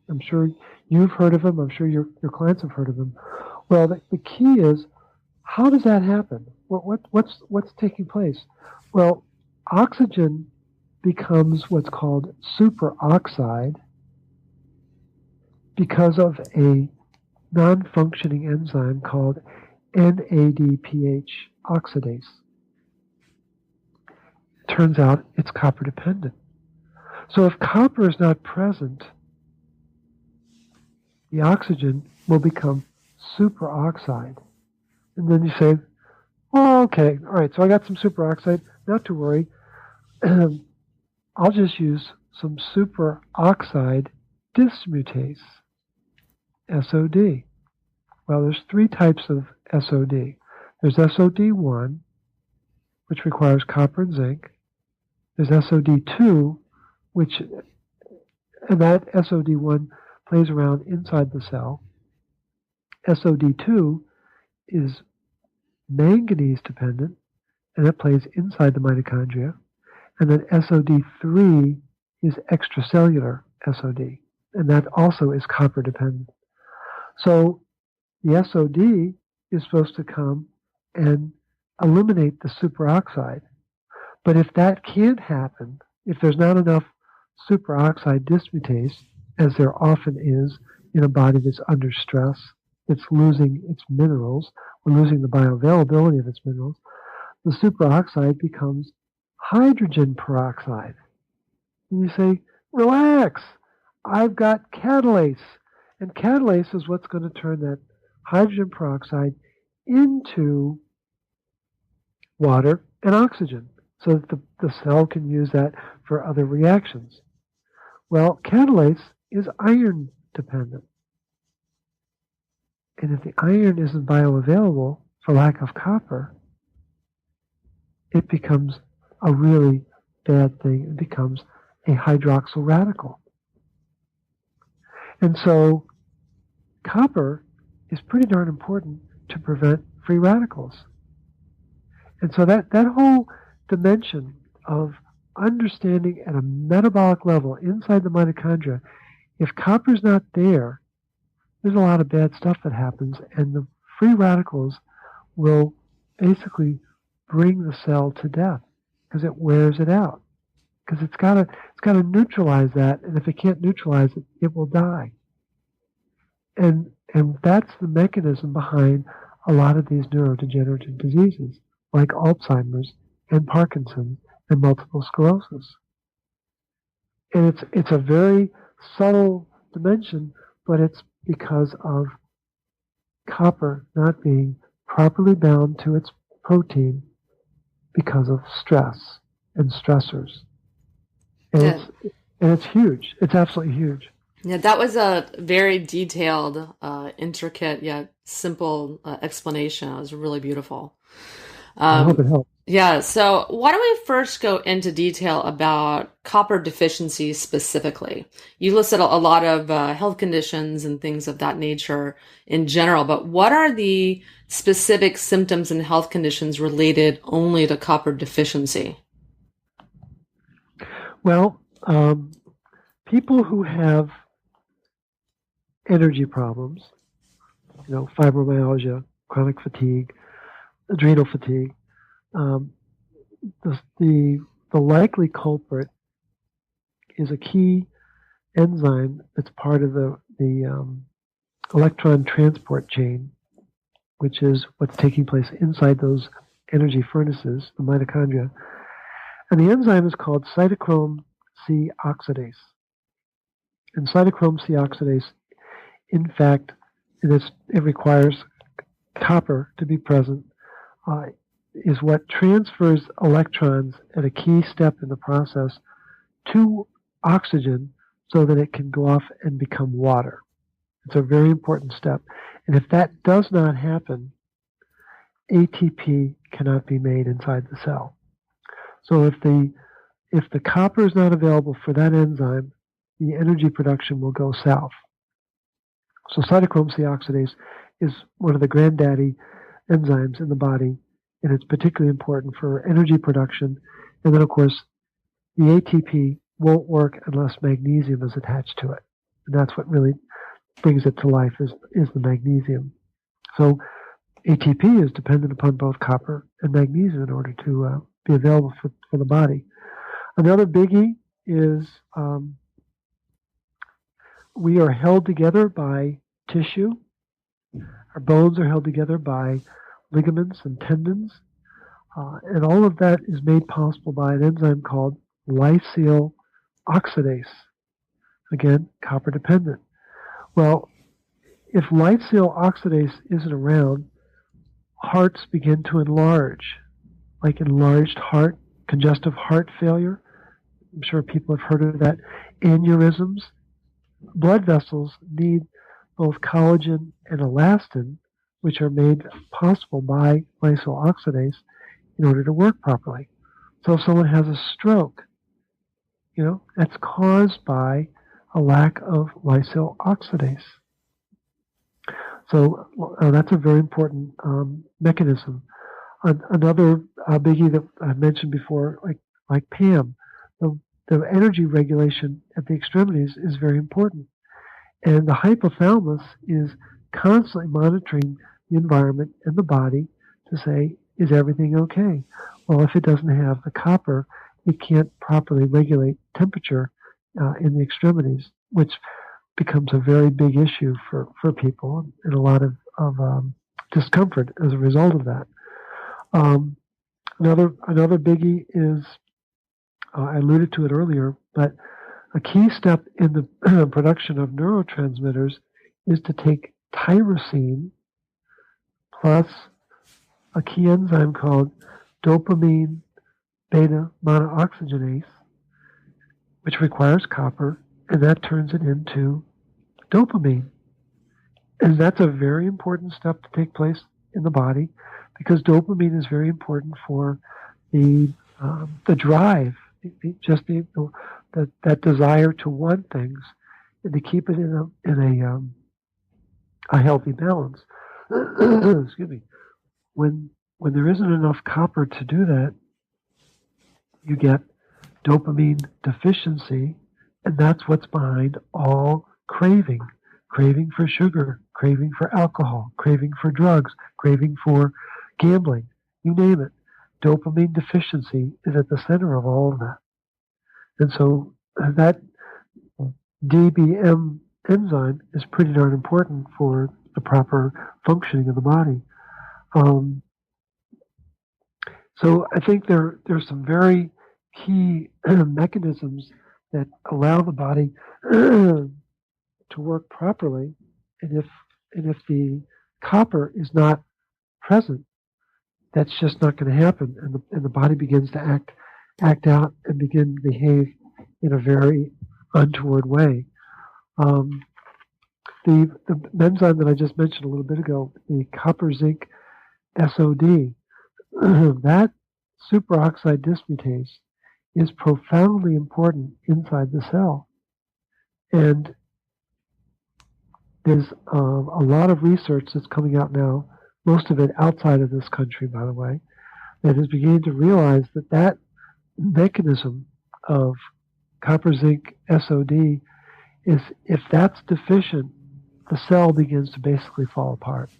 I'm sure you've heard of them. I'm sure your clients have heard of them. Well, the key is, how does that happen? What's taking place? Well, oxygen becomes what's called superoxide because of a non-functioning enzyme called NADPH oxidase. Turns out it's copper dependent. So if copper is not present, the oxygen will become superoxide. And then you say, well, okay, all right, so I got some superoxide, not to worry. I'll just use some superoxide dismutase, SOD. Well, there's three types of SOD. There's SOD1, which requires copper and zinc. There's SOD2, and that SOD1 plays around inside the cell. SOD2 is manganese dependent, and that plays inside the mitochondria. And then SOD3 is extracellular SOD, and that also is copper dependent. So the SOD is supposed to come and eliminate the superoxide. But if that can't happen, if there's not enough superoxide dismutase, as there often is in a body that's under stress, it's losing its minerals, or losing the bioavailability of its minerals, the superoxide becomes hydrogen peroxide. And you say, relax, I've got catalase. And catalase is what's going to turn that hydrogen peroxide into water and oxygen so that the cell can use that for other reactions. Well, catalase is iron dependent. And if the iron isn't bioavailable for lack of copper, it becomes a really bad thing. It becomes a hydroxyl radical. And so copper is pretty darn important to prevent free radicals. And so that whole dimension of understanding at a metabolic level inside the mitochondria, if copper's not there, there's a lot of bad stuff that happens, and the free radicals will basically bring the cell to death because it wears it out. Because it's got to neutralize that, and if it can't neutralize it, it will die. And that's the mechanism behind a lot of these neurodegenerative diseases, like Alzheimer's and Parkinson's and multiple sclerosis. And it's a very subtle dimension, but it's because of copper not being properly bound to its protein because of stress and stressors. And it's huge. It's absolutely huge. Yeah, that was a very detailed, intricate yet simple explanation. It was really beautiful. I hope it helped. Yeah, so why don't we first go into detail about copper deficiency specifically? You listed a lot of health conditions and things of that nature in general, but what are the specific symptoms and health conditions related only to copper deficiency? Well, people who have energy problems, fibromyalgia, chronic fatigue, adrenal fatigue. Um, the likely culprit is a key enzyme that's part of the electron transport chain, which is what's taking place inside those energy furnaces, the mitochondria. And the enzyme is called cytochrome C oxidase. And cytochrome C oxidase, in fact, it requires copper to be present, is what transfers electrons at a key step in the process to oxygen so that it can go off and become water. It's a very important step. And if that does not happen, ATP cannot be made inside the cell. So if the copper is not available for that enzyme, the energy production will go south. So cytochrome C oxidase is one of the granddaddy enzymes in the body, and it's particularly important for energy production. And then, of course, the ATP won't work unless magnesium is attached to it. And that's what really brings it to life is the magnesium. So ATP is dependent upon both copper and magnesium in order to be available for the body. Another biggie is we are held together by tissue. Our bones are held together by ligaments and tendons. And all of that is made possible by an enzyme called lysyl oxidase. Again, copper dependent. Well, if lysyl oxidase isn't around, hearts begin to enlarge, like enlarged heart, congestive heart failure. I'm sure people have heard of that. Aneurysms. Blood vessels need both collagen and elastin, which are made possible by lysyl oxidase in order to work properly. So if someone has a stroke, that's caused by a lack of lysyl oxidase. So that's a very important mechanism. Another biggie that I've mentioned before, like PAM, the energy regulation at the extremities is very important. And the hypothalamus is constantly monitoring the environment and the body to say, is everything okay? Well, if it doesn't have the copper, it can't properly regulate temperature in the extremities, which becomes a very big issue for people and a lot of discomfort as a result of that. Another biggie is, I alluded to it earlier, but a key step in the production of neurotransmitters is to take tyrosine plus a key enzyme called dopamine beta monooxygenase, which requires copper, and that turns it into dopamine. And that's a very important step to take place in the body because dopamine is very important for the drive, that desire to want things and to keep it in a healthy balance. Excuse me. When there isn't enough copper to do that, you get dopamine deficiency, and that's what's behind all craving for sugar, craving for alcohol, craving for drugs, craving for gambling, you name it. Dopamine deficiency is at the center of all of that. And so that DBM enzyme is pretty darn important for the proper functioning of the body. So I think there's some very key mechanisms that allow the body to work properly, and if the copper is not present, that's just not going to happen, and the body begins to act out and begin to behave in a very untoward way. The enzyme that I just mentioned a little bit ago, the copper zinc SOD, that superoxide dismutase is profoundly important inside the cell. And there's a lot of research that's coming out now, most of it outside of this country, by the way, that is beginning to realize that mechanism of copper zinc SOD is, if that's deficient, the cell begins to basically fall apart.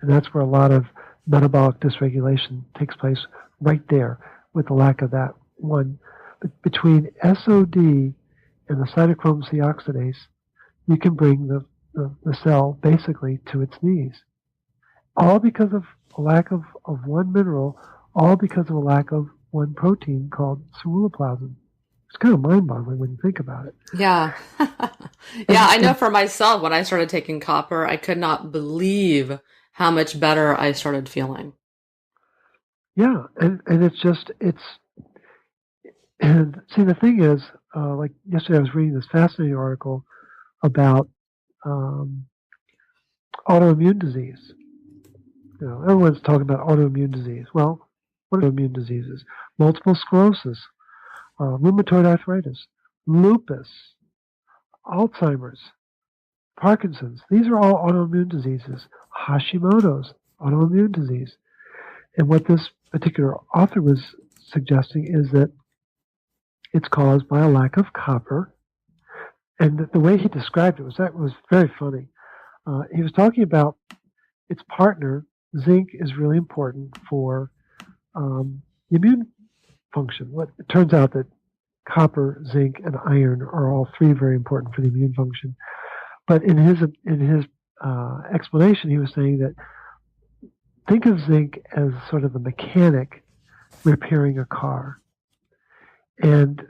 And that's where a lot of metabolic dysregulation takes place, right there, with the lack of that one. But between SOD and the cytochrome C oxidase, you can bring the cell basically to its knees. All because of a lack of one mineral, all because of a lack of one protein called ceruloplasmin. It's kind of mind-boggling when you think about it. Yeah. Yeah, I know for myself, when I started taking copper, I could not believe how much better I started feeling. Yeah, and and see, the thing is, like yesterday I was reading this fascinating article about autoimmune disease. Everyone's talking about autoimmune disease. Well, what are autoimmune diseases? Multiple sclerosis, rheumatoid arthritis, lupus, Alzheimer's, Parkinson's. These are all autoimmune diseases. Hashimoto's, autoimmune disease. And what this particular author was suggesting is that it's caused by a lack of copper. And the way he described it was very funny. He was talking about its partner. Zinc is really important for the immune function. It turns out that copper, zinc, and iron are all three very important for the immune function. But in his explanation, he was saying that think of zinc as sort of the mechanic repairing a car. And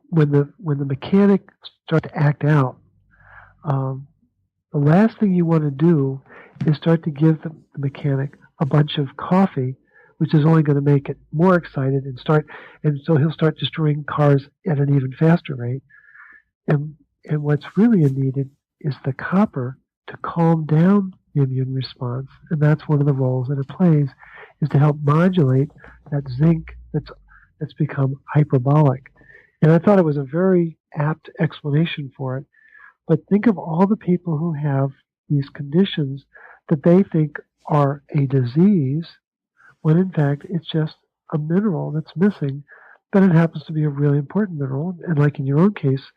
when the mechanic starts to act out, the last thing you want to do is start to give the mechanic a bunch of coffee, which is only going to make it more excited and so he'll start destroying cars at an even faster rate. And what's really needed is the copper to calm down the immune response, and that's one of the roles that it plays, is to help modulate that zinc that's become hyperbolic. And I thought it was a very apt explanation for it. But think of all the people who have these conditions that they think are a disease, when in fact it's just a mineral that's missing, but it happens to be a really important mineral. And like in your own case,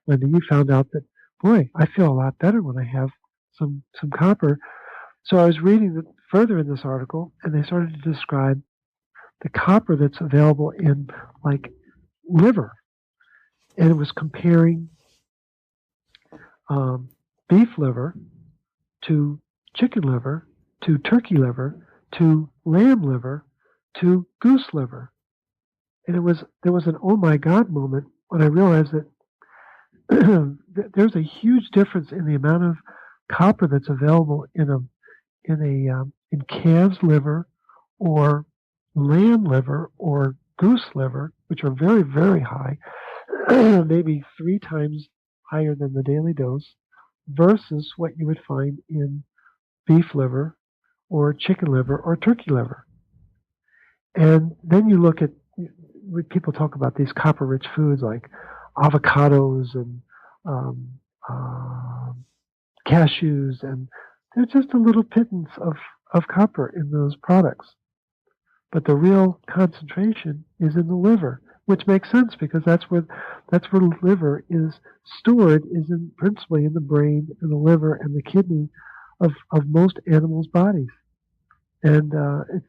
Wendy, you found out that, boy, I feel a lot better when I have some copper. So I was reading further in this article, and they started to describe the copper that's available in, like, liver. And it was comparing beef liver to chicken liver to turkey liver to lamb liver to goose liver. And there was an oh my God moment when I realized that there's a huge difference in the amount of copper that's available in calf's liver or lamb liver or goose liver, which are very, very high, maybe 3 times higher than the daily dose, versus what you would find in beef liver or chicken liver or turkey liver. And then you look at, people talk about these copper-rich foods like avocados and cashews, and there's just a little pittance of copper in those products. But the real concentration is in the liver, which makes sense because that's where the liver is stored, principally in the brain and the liver and the kidney of most animals' bodies. And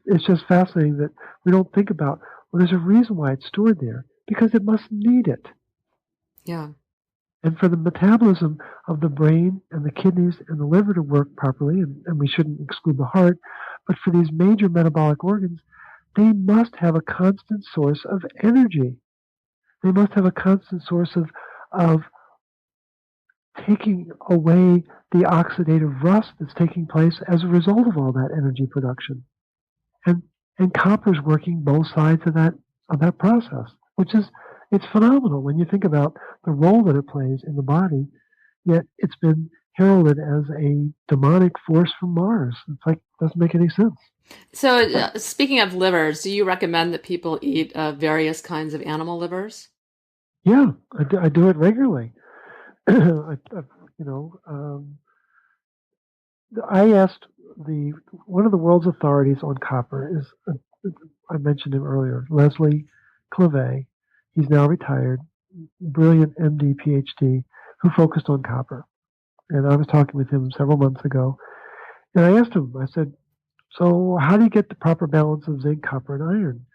it's just fascinating that we don't think about, well, there's a reason why it's stored there, because it must need it. Yeah. And for the metabolism of the brain and the kidneys and the liver to work properly, and we shouldn't exclude the heart, but for these major metabolic organs, they must have a constant source of energy. They must have a constant source of taking away the oxidative rust that's taking place as a result of all that energy production. And copper's working both sides of that process, it's phenomenal when you think about the role that it plays in the body, yet it's been heralded as a demonic force from Mars. It's like, it doesn't make any sense. So speaking of livers, do you recommend that people eat various kinds of animal livers? Yeah, I do it regularly. I asked one of the world's authorities on copper is, I mentioned him earlier, Leslie Clavet. He's now retired, brilliant MD, PhD. who focused on copper. And I was talking with him several months ago. And I asked him, I said, so how do you get the proper balance of zinc, copper, and iron?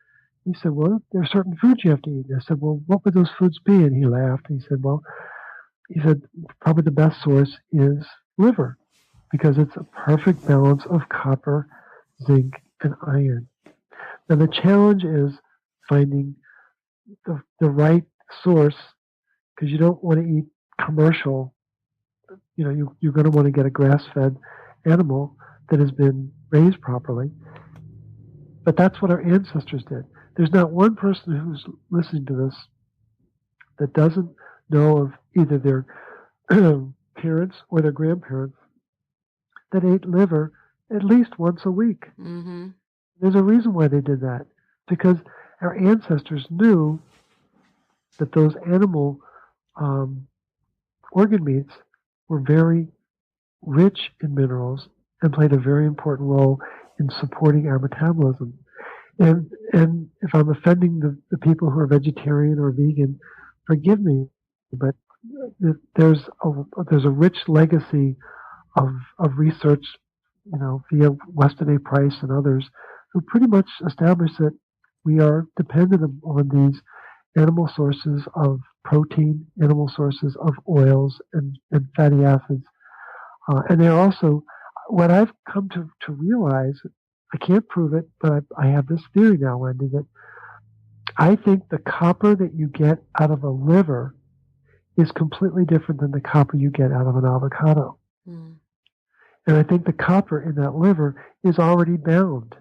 He said, well, there are certain foods you have to eat. And I said, well, what would those foods be? And he laughed. He said, probably the best source is liver because it's a perfect balance of copper, zinc, and iron. Now, the challenge is finding the right source because you don't want to eat commercial. You're going to want to get a grass-fed animal that has been raised properly. But that's what our ancestors did. There's not one person who's listening to this that doesn't know of either their parents or their grandparents that ate liver at least once a week. Mm-hmm. There's a reason why they did that. Because our ancestors knew that those animal organ meats were very rich in minerals and played a very important role in supporting our metabolism. And if I'm offending the people who are vegetarian or vegan, forgive me, but there's a rich legacy of research, via Weston A. Price and others, who pretty much established that we are dependent on these animal sources of protein, animal sources of oils and fatty acids. And they're also, what I've come to realize, I can't prove it, but I have this theory now, Wendy, that I think the copper that you get out of a liver is completely different than the copper you get out of an avocado. Mm. And I think the copper in that liver is already bound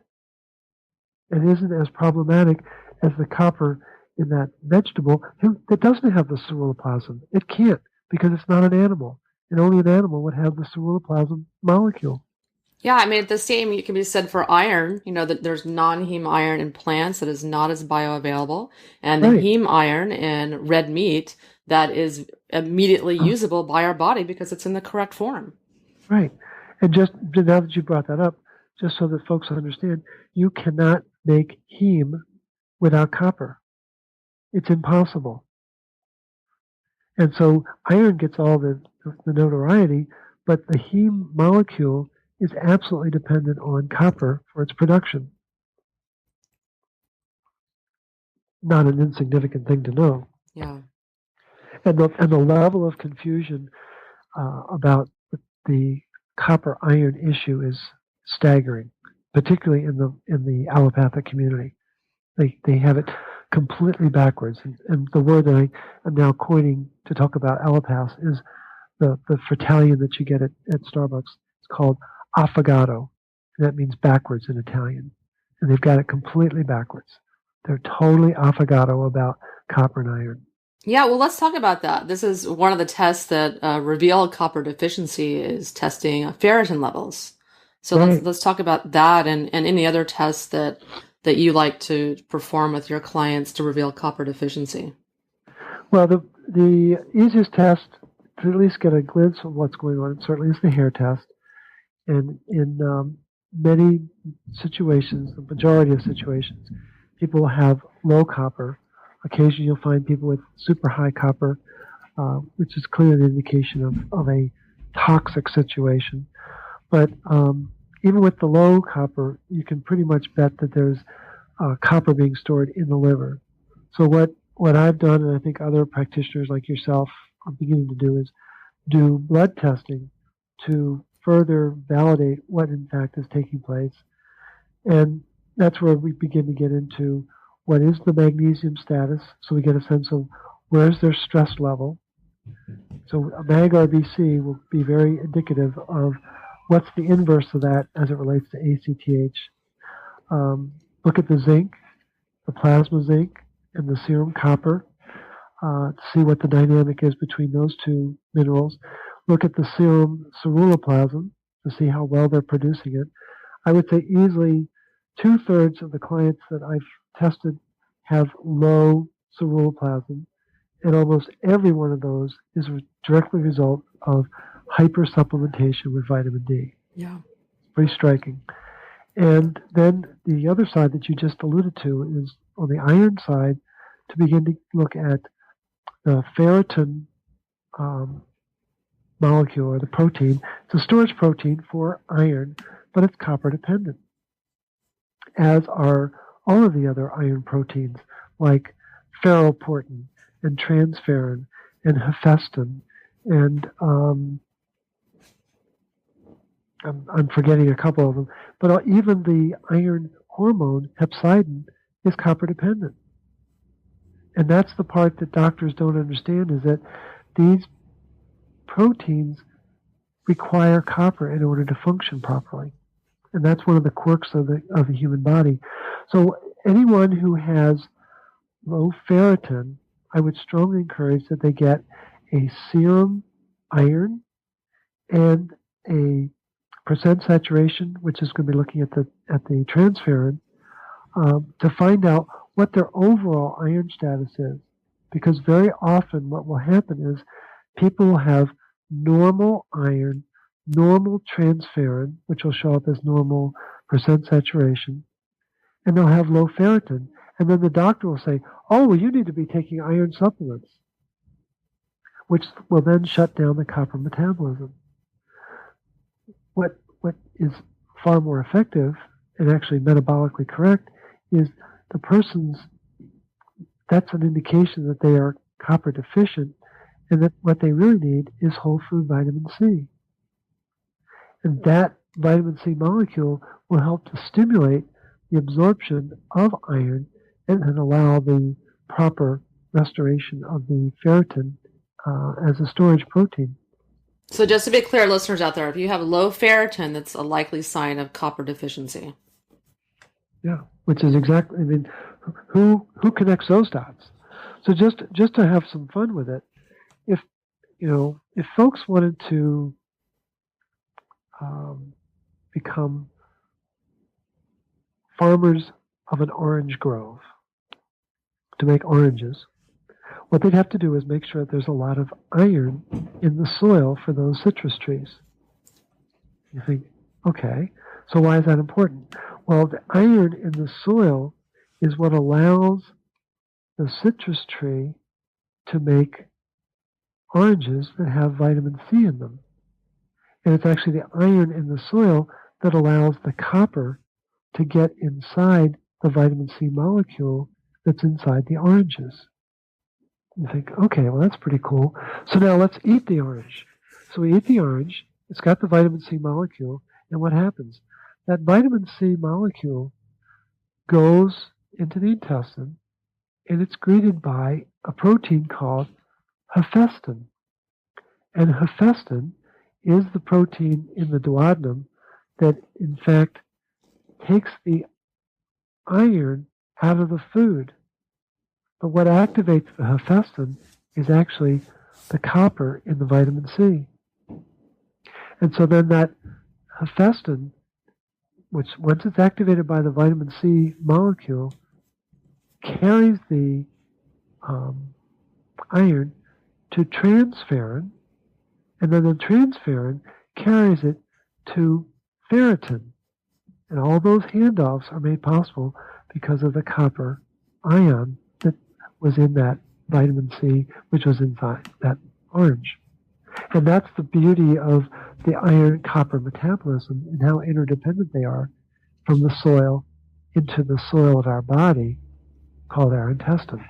and isn't as problematic as the copper in that vegetable that doesn't have the ceruloplasmin. It can't because it's not an animal. And only an animal would have the ceruloplasmin molecule. Yeah, I mean, the same it can be said for iron. That there's non-heme iron in plants that is not as bioavailable, and the Right. heme iron in red meat that is immediately usable by our body because it's in the correct form. Right. And just now that you brought that up, just so that folks understand, you cannot make heme without copper. It's impossible. And so iron gets all the notoriety, but the heme molecule is absolutely dependent on copper for its production. Not an insignificant thing to know. Yeah. And the level of confusion about the copper iron issue is staggering, particularly in the allopathic community. They have it completely backwards. And the word that I am now coining to talk about allopaths is the Fritalian that you get at Starbucks. It's called affogato. And that means backwards in Italian. And they've got it completely backwards. They're totally affogato about copper and iron. Yeah, well, let's talk about that. This is one of the tests that reveal copper deficiency is testing ferritin levels. So Right. let's talk about that and any other tests that you like to perform with your clients to reveal copper deficiency. Well, the easiest test to at least get a glimpse of what's going on certainly is the hair test. And in many situations, the majority of situations, people will have low copper. Occasionally you'll find people with super high copper, which is clearly an indication of a toxic situation. But even with the low copper, you can pretty much bet that there's copper being stored in the liver. So what I've done, and I think other practitioners like yourself are beginning to do, is do blood testing to further validate what in fact is taking place. And that's where we begin to get into what is the magnesium status, so we get a sense of where's their stress level. So a MAG-RBC will be very indicative of what's the inverse of that as it relates to ACTH. Look at the zinc, the plasma zinc, and the serum copper to see what the dynamic is between those two minerals. Look at the serum ceruloplasmin to see how well they're producing it. I would say easily 2/3 of the clients that I've tested have low ceruloplasmin, and almost every one of those is a directly result of hypersupplementation with vitamin D. Yeah. Pretty striking. And then the other side that you just alluded to is on the iron side to begin to look at the ferritin molecule or the protein. It's a storage protein for iron, but it's copper dependent, as are all of the other iron proteins like ferroportin and transferrin and hephaestin and I'm forgetting a couple of them, but even the iron hormone hepcidin is copper dependent. And that's the part that doctors don't understand, is that these proteins require copper in order to function properly. And that's one of the quirks of the human body. So anyone who has low ferritin, I would strongly encourage that they get a serum iron and a percent saturation, which is going to be looking at the transferrin, to find out what their overall iron status is. Because very often what will happen is people will have normal iron, normal transferrin, which will show up as normal percent saturation, and they'll have low ferritin. And then the doctor will say, oh, well, you need to be taking iron supplements, which will then shut down the copper metabolism. What is far more effective and actually metabolically correct is the person's, that's an indication that they are copper deficient, and that what they really need is whole food vitamin C. And that vitamin C molecule will help to stimulate the absorption of iron and then allow the proper restoration of the ferritin as a storage protein. So just to be clear, listeners out there, if you have low ferritin, that's a likely sign of copper deficiency. Yeah, which is exactly, I mean, who connects those dots? So just to have some fun with it, if folks wanted to become farmers of an orange grove to make oranges, what they'd have to do is make sure that there's a lot of iron in the soil for those citrus trees. You think, okay, so why is that important? Well, the iron in the soil is what allows the citrus tree to make oranges that have vitamin C in them. And it's actually the iron in the soil that allows the copper to get inside the vitamin C molecule that's inside the oranges. You think, okay, well, that's pretty cool. So now let's eat the orange. So we eat the orange. It's got the vitamin C molecule. And what happens? That vitamin C molecule goes into the intestine, and it's greeted by a protein called hephaestin. And hephaestin is the protein in the duodenum that, in fact, takes the iron out of the food. But what activates the hephaestin is actually the copper in the vitamin C. And so then that hephaestin, which once it's activated by the vitamin C molecule, carries the iron to transferrin, and then the transferrin carries it to ferritin. And all those handoffs are made possible because of the copper ion that was in that vitamin C, which was inside that orange. And that's the beauty of the iron-copper metabolism and how interdependent they are from the soil into the soil of our body, called our intestine.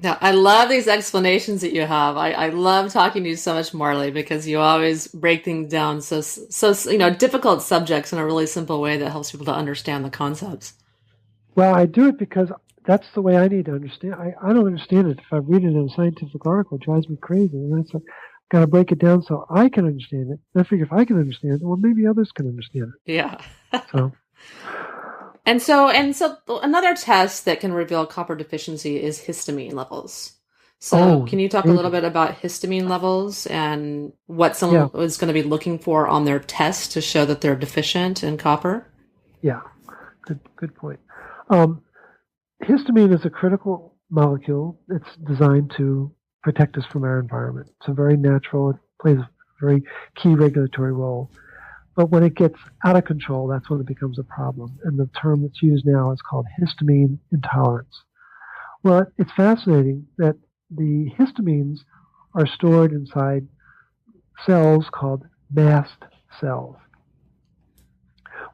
Now, I love these explanations that you have. I love talking to you so much, Morley, because you always break things down so difficult subjects in a really simple way that helps people to understand the concepts. Well, I do it because that's the way I need to understand. I don't understand it. If I read it in a scientific article, it drives me crazy. And I've got to break it down so I can understand it. And I figure if I can understand it, well, maybe others can understand it. Yeah. So. And so another test that can reveal copper deficiency is histamine levels. So can you talk a little bit about histamine levels and what someone is going to be looking for on their test to show that they're deficient in copper? Yeah, good point. Histamine is a critical molecule. It's designed to protect us from our environment. It's a very natural, it plays a very key regulatory role. But when it gets out of control, that's when it becomes a problem. And the term that's used now is called histamine intolerance. Well, it's fascinating that the histamines are stored inside cells called mast cells.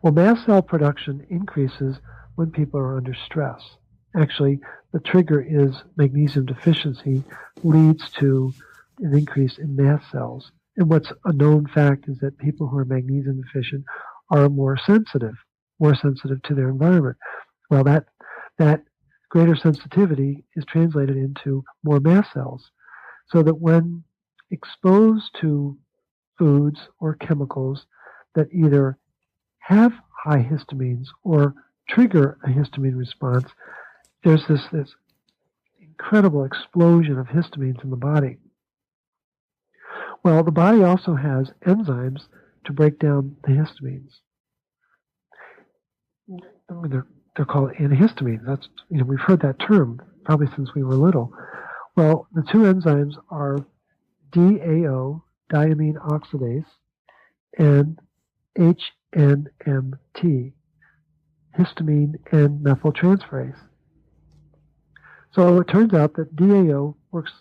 Well, mast cell production increases when people are under stress. Actually, the trigger is magnesium deficiency leads to an increase in mast cells. And what's a known fact is that people who are magnesium deficient are more sensitive to their environment. Well, that greater sensitivity is translated into more mast cells, so that when exposed to foods or chemicals that either have high histamines or trigger a histamine response, there's this incredible explosion of histamines in the body. Well, the body also has enzymes to break down the histamines. I mean, they're called antihistamines. That's, we've heard that term probably since we were little. Well, the two enzymes are DAO, diamine oxidase, and HNMT, histamine and methyltransferase. So it turns out that DAO works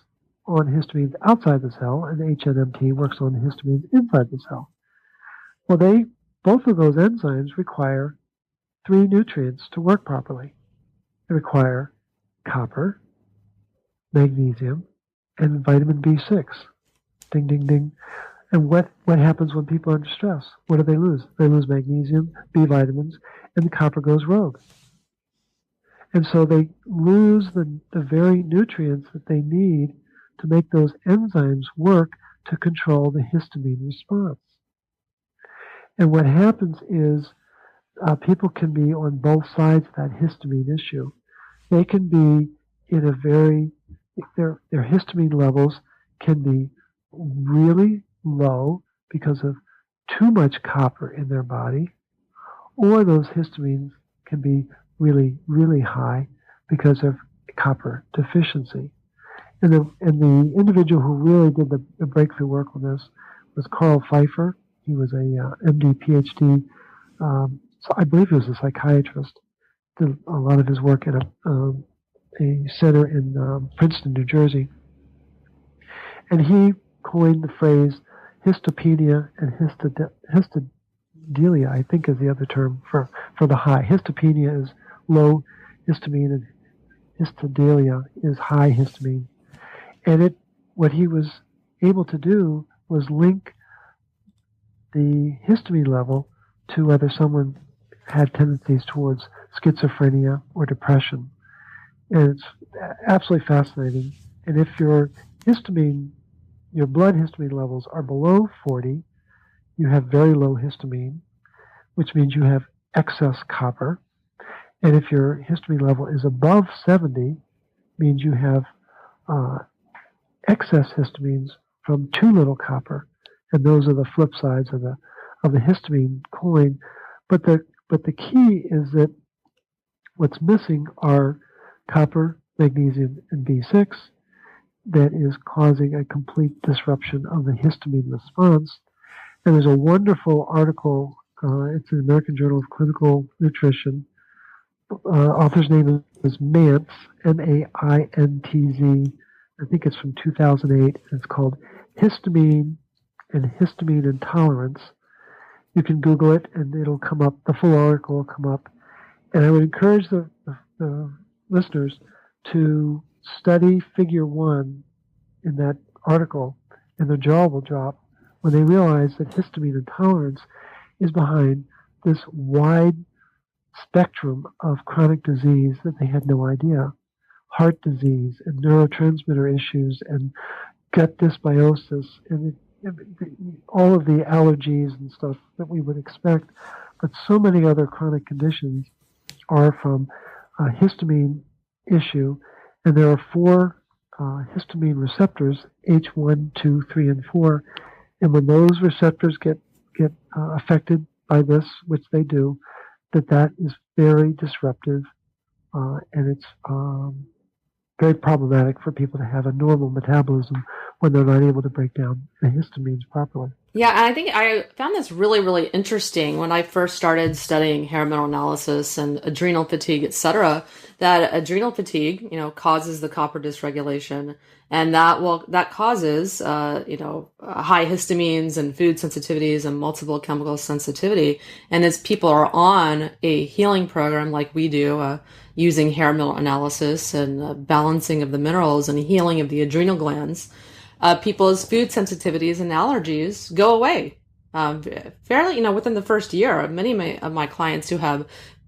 on histamines outside the cell, and HNMT works on histamines inside the cell. Well, both of those enzymes require 3 nutrients to work properly. They require copper, magnesium, and vitamin B6. Ding, ding, ding. And what happens when people are under stress? What do they lose? They lose magnesium, B vitamins, and the copper goes rogue. And so they lose the very nutrients that they need to make those enzymes work to control the histamine response. And what happens is people can be on both sides of that histamine issue. They can be in their histamine levels can be really low because of too much copper in their body, or those histamines can be really, really high because of copper deficiency. And the individual who really did the breakthrough work on this was Carl Pfeiffer. He was a MD, PhD. So I believe he was a psychiatrist. Did a lot of his work at a center in Princeton, New Jersey. And he coined the phrase histopenia and histodelia, I think is the other term for the high. Histopenia is low histamine and histodelia is high histamine. And what he was able to do was link the histamine level to whether someone had tendencies towards schizophrenia or depression. And it's absolutely fascinating. And if your blood histamine levels are below 40, you have very low histamine, which means you have excess copper. And if your histamine level is above 70, means you have excess histamines from too little copper. And those are the flip sides of the histamine coin. But the key is that what's missing are copper, magnesium, and B6 that is causing a complete disruption of the histamine response. And there's a wonderful article, it's in the American Journal of Clinical Nutrition. Author's name is Mantz, M-A-I-N-T-Z. I think it's from 2008. It's called Histamine and Histamine Intolerance. You can Google it and it'll come up, the full article will come up. And I would encourage the listeners to study figure 1 in that article, and their jaw will drop when they realize that histamine intolerance is behind this wide spectrum of chronic disease that they had no idea. Heart disease and neurotransmitter issues and gut dysbiosis and all of the allergies and stuff that we would expect. But so many other chronic conditions are from a histamine issue. And there are 4 histamine receptors, H1, 2, 3, and 4. And when those receptors get affected by this, which they do, that is very disruptive, and it's very problematic for people to have a normal metabolism when they're not able to break down the histamines properly. Yeah, and I think I found this really, really interesting when I first started studying hair mineral analysis and adrenal fatigue, et cetera, that adrenal fatigue, causes the copper dysregulation, and that causes, high histamines and food sensitivities and multiple chemical sensitivity. And as people are on a healing program like we do, using hair mineral analysis and balancing of the minerals and healing of the adrenal glands, people's food sensitivities and allergies go away. Fairly, within the first year. Many of my clients who have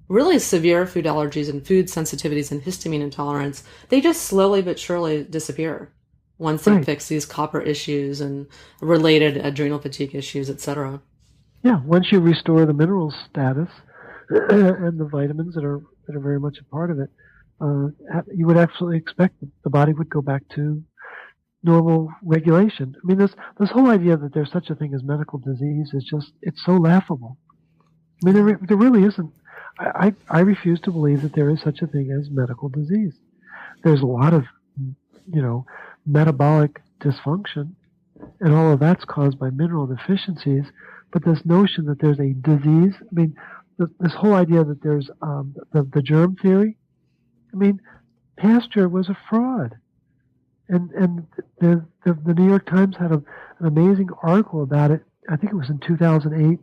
really severe food allergies and food sensitivities and histamine intolerance, they just slowly but surely disappear once they Right. fix these copper issues and related adrenal fatigue issues, etc. Yeah. Once you restore the mineral status and the vitamins that are very much a part of it, you would absolutely expect that the body would go back to normal regulation. I mean, this whole idea that there's such a thing as medical disease is just it's so laughable. I mean, Yeah. there really isn't. I refuse to believe that there is such a thing as medical disease. There's a lot of metabolic dysfunction, and all of that's caused by mineral deficiencies. But this notion that there's a disease, I mean, this whole idea that there's the germ theory. I mean, Pasteur was a fraud. And the New York Times had an amazing article about it. I think it was in 2008,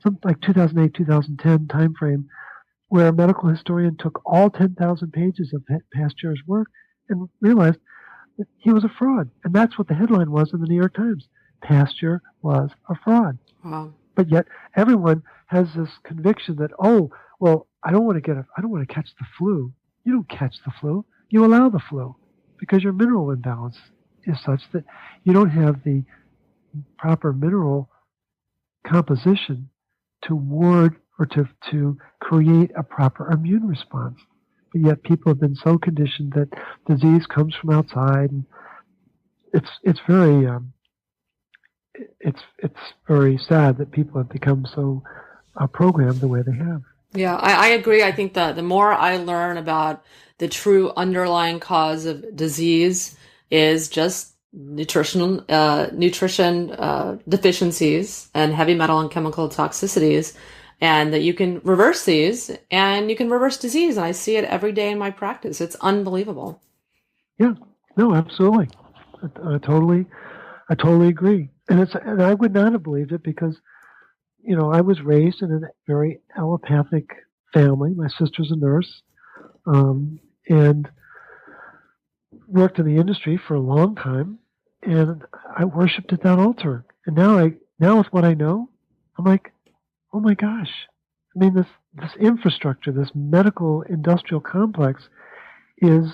something like 2008, 2010 timeframe, where a medical historian took all 10,000 pages of Pasteur's work and realized that he was a fraud. And that's what the headline was in the New York Times. Pasteur was a fraud. Wow. But yet everyone has this conviction that, oh, well, I don't want to catch the flu. You don't catch the flu. You allow the flu because your mineral imbalance is such that you don't have the proper mineral composition to ward or to create a proper immune response. But yet people have been so conditioned that disease comes from outside, and it's very it's very sad that people have become so programmed the way they have. Yeah, I agree. I think that the more I learn about the true underlying cause of disease is just nutrition deficiencies and heavy metal and chemical toxicities, and that you can reverse these and you can reverse disease. And I see it every day in my practice. It's unbelievable. Yeah, no, absolutely. I totally agree. And I would not have believed it because I was raised in a very allopathic family. My sister's a nurse, and worked in the industry for a long time, and I worshipped at that altar. And now with what I know, I'm like, oh my gosh! I mean, this infrastructure, this medical industrial complex, is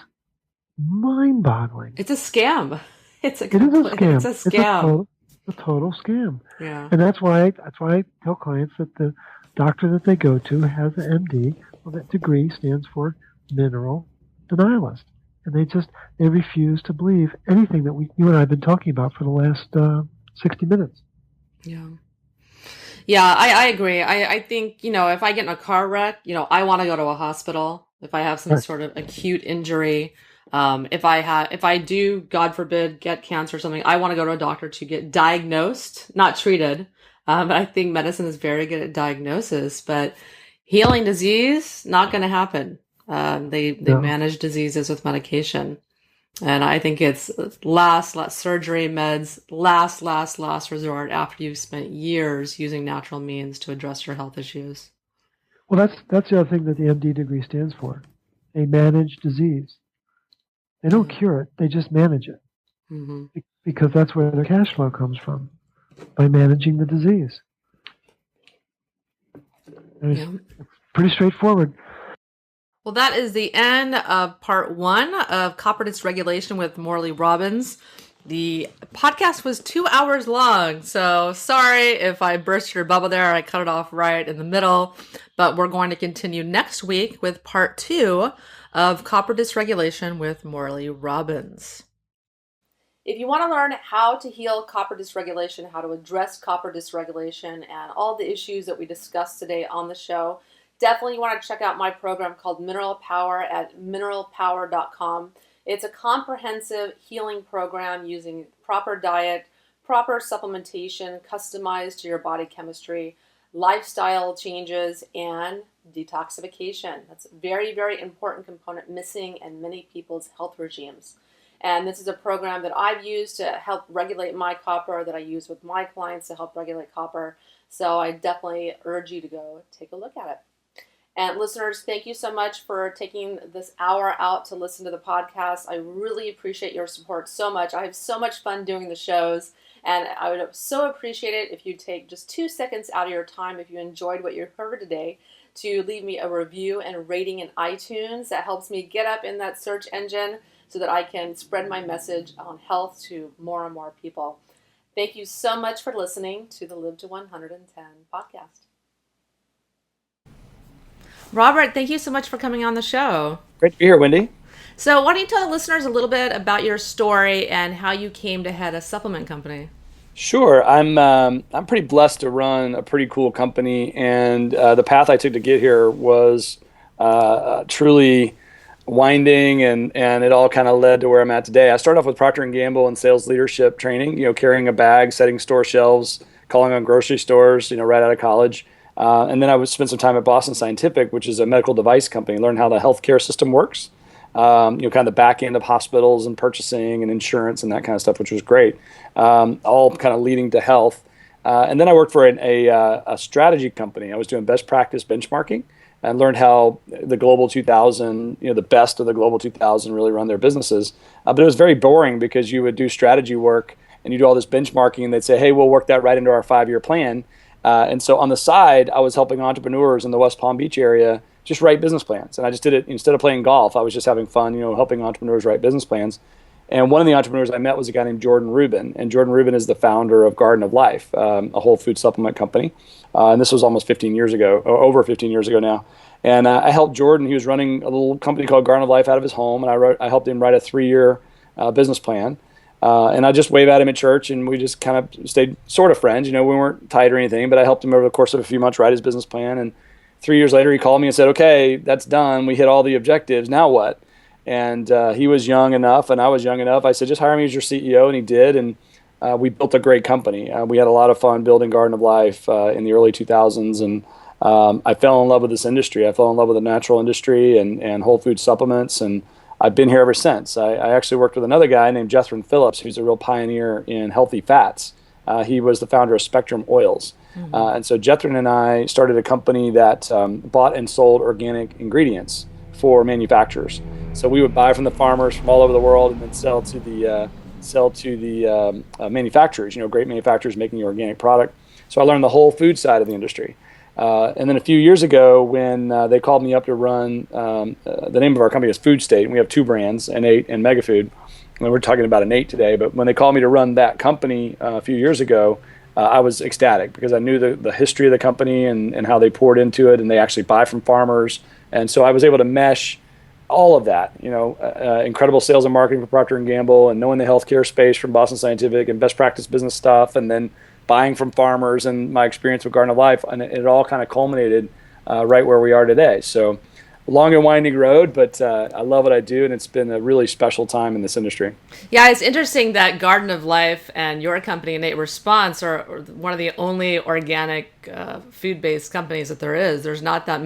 mind-boggling. It's a scam. It's a It is a it's scam. a It's scam. a total scam. Yeah. And that's why I tell clients that the doctor that they go to has an MD. Well, that degree stands for mineral denialist, and they refuse to believe anything that you and I have been talking about for the last 60 minutes. Yeah. Yeah, I agree. I think, if I get in a car wreck, I want to go to a hospital. If I have some Right. sort of acute injury, if I do, God forbid, get cancer or something, I want to go to a doctor to get diagnosed, not treated. But I think medicine is very good at diagnosis, but healing disease, not going to happen. They No. manage diseases with medication. And I think it's last surgery, meds, last resort after you've spent years using natural means to address your health issues. Well, that's the other thing that the MD degree stands for. They manage disease. They don't Yeah. cure it. They just manage it Hmm. because that's where their cash flow comes from, by managing the disease. And it's Yeah. pretty straightforward. Well, that is the end of part one of copper dysregulation with Morley Robbins. The podcast was 2 hours long, so sorry if I burst your bubble there. I cut it off right in the middle, but we're going to continue next week with part two of copper dysregulation with Morley Robbins. If you want to learn how to heal copper dysregulation, how to address copper dysregulation, and all the issues that we discussed today on the show, definitely want to check out my program called Mineral Power at mineralpower.com. It's a comprehensive healing program using proper diet, proper supplementation customized to your body chemistry, lifestyle changes, and detoxification. That's a very, very important component missing in many people's health regimes. And this is a program that I've used to help regulate my copper, that I use with my clients to help regulate copper. So I definitely urge you to go take a look at it. And listeners, thank you so much for taking this hour out to listen to the podcast. I really appreciate your support so much. I have so much fun doing the shows, and I would so appreciate it if you take just 2 seconds out of your time, if you enjoyed what you heard today, to leave me a review and a rating in iTunes. That helps me get up in that search engine so that I can spread my message on health to more and more people. Thank you so much for listening to the Live to 110 podcast. Robert, thank you so much for coming on the show. Great to be here, Wendy. So why don't you tell the listeners a little bit about your story and how you came to head a supplement company? Sure. I'm pretty blessed to run a pretty cool company, and the path I took to get here was truly winding, and it all kind of led to where I'm at today. I started off with Procter & Gamble and sales leadership training, carrying a bag, setting store shelves, calling on grocery stores, right out of college. And then I would spend some time at Boston Scientific, which is a medical device company, learn how the healthcare system works, kind of the back end of hospitals and purchasing and insurance and that kind of stuff, which was great, all kind of leading to health. And then I worked for a strategy company. I was doing best practice benchmarking and learned how the Global 2000, the best of the Global 2000 really run their businesses. But it was very boring because you would do strategy work and you do all this benchmarking and they'd say, hey, we'll work that right into our 5-year plan. And so on the side, I was helping entrepreneurs in the West Palm Beach area just write business plans. And I just did it instead of playing golf. I was just having fun, helping entrepreneurs write business plans. And one of the entrepreneurs I met was a guy named Jordan Rubin. And Jordan Rubin is the founder of Garden of Life, a whole food supplement company. And this was almost 15 years ago, or over 15 years ago now. And I helped Jordan. He was running a little company called Garden of Life out of his home. And I helped him write a 3-year business plan. And I just wave at him at church, and we just kind of stayed sort of friends. We weren't tight or anything, but I helped him over the course of a few months write his business plan. And 3 years later, he called me and said, okay, that's done. We hit all the objectives. Now what? And he was young enough, and I was young enough. I said, just hire me as your CEO, and he did. And we built a great company. We had a lot of fun building Garden of Life in the early 2000s. And I fell in love with this industry. I fell in love with the natural industry and whole food supplements, and I've been here ever since. I actually worked with another guy named Jethro Phillips, who's a real pioneer in healthy fats. He was the founder of Spectrum Oils. Mm-hmm. And so Jethro and I started a company that bought and sold organic ingredients for manufacturers. So we would buy from the farmers from all over the world and then sell to the manufacturers, great manufacturers making the organic product. So I learned the whole food side of the industry. And then a few years ago, when they called me up to run, the name of our company is Food State, and we have 2 brands, N8 and Megafood. And we're talking about N8 today, but when they called me to run that company a few years ago, I was ecstatic because I knew the history of the company and how they poured into it, and they actually buy from farmers. And so I was able to mesh all of that, incredible sales and marketing for Procter & Gamble, and knowing the healthcare space from Boston Scientific and best practice business stuff, and then buying from farmers and my experience with Garden of Life, and it all kind of culminated right where we are today. So long and winding road, but I love what I do, and it's been a really special time in this industry. Yeah, it's interesting that Garden of Life and your company, Innate Response, are one of the only organic food-based companies that there is. There's not that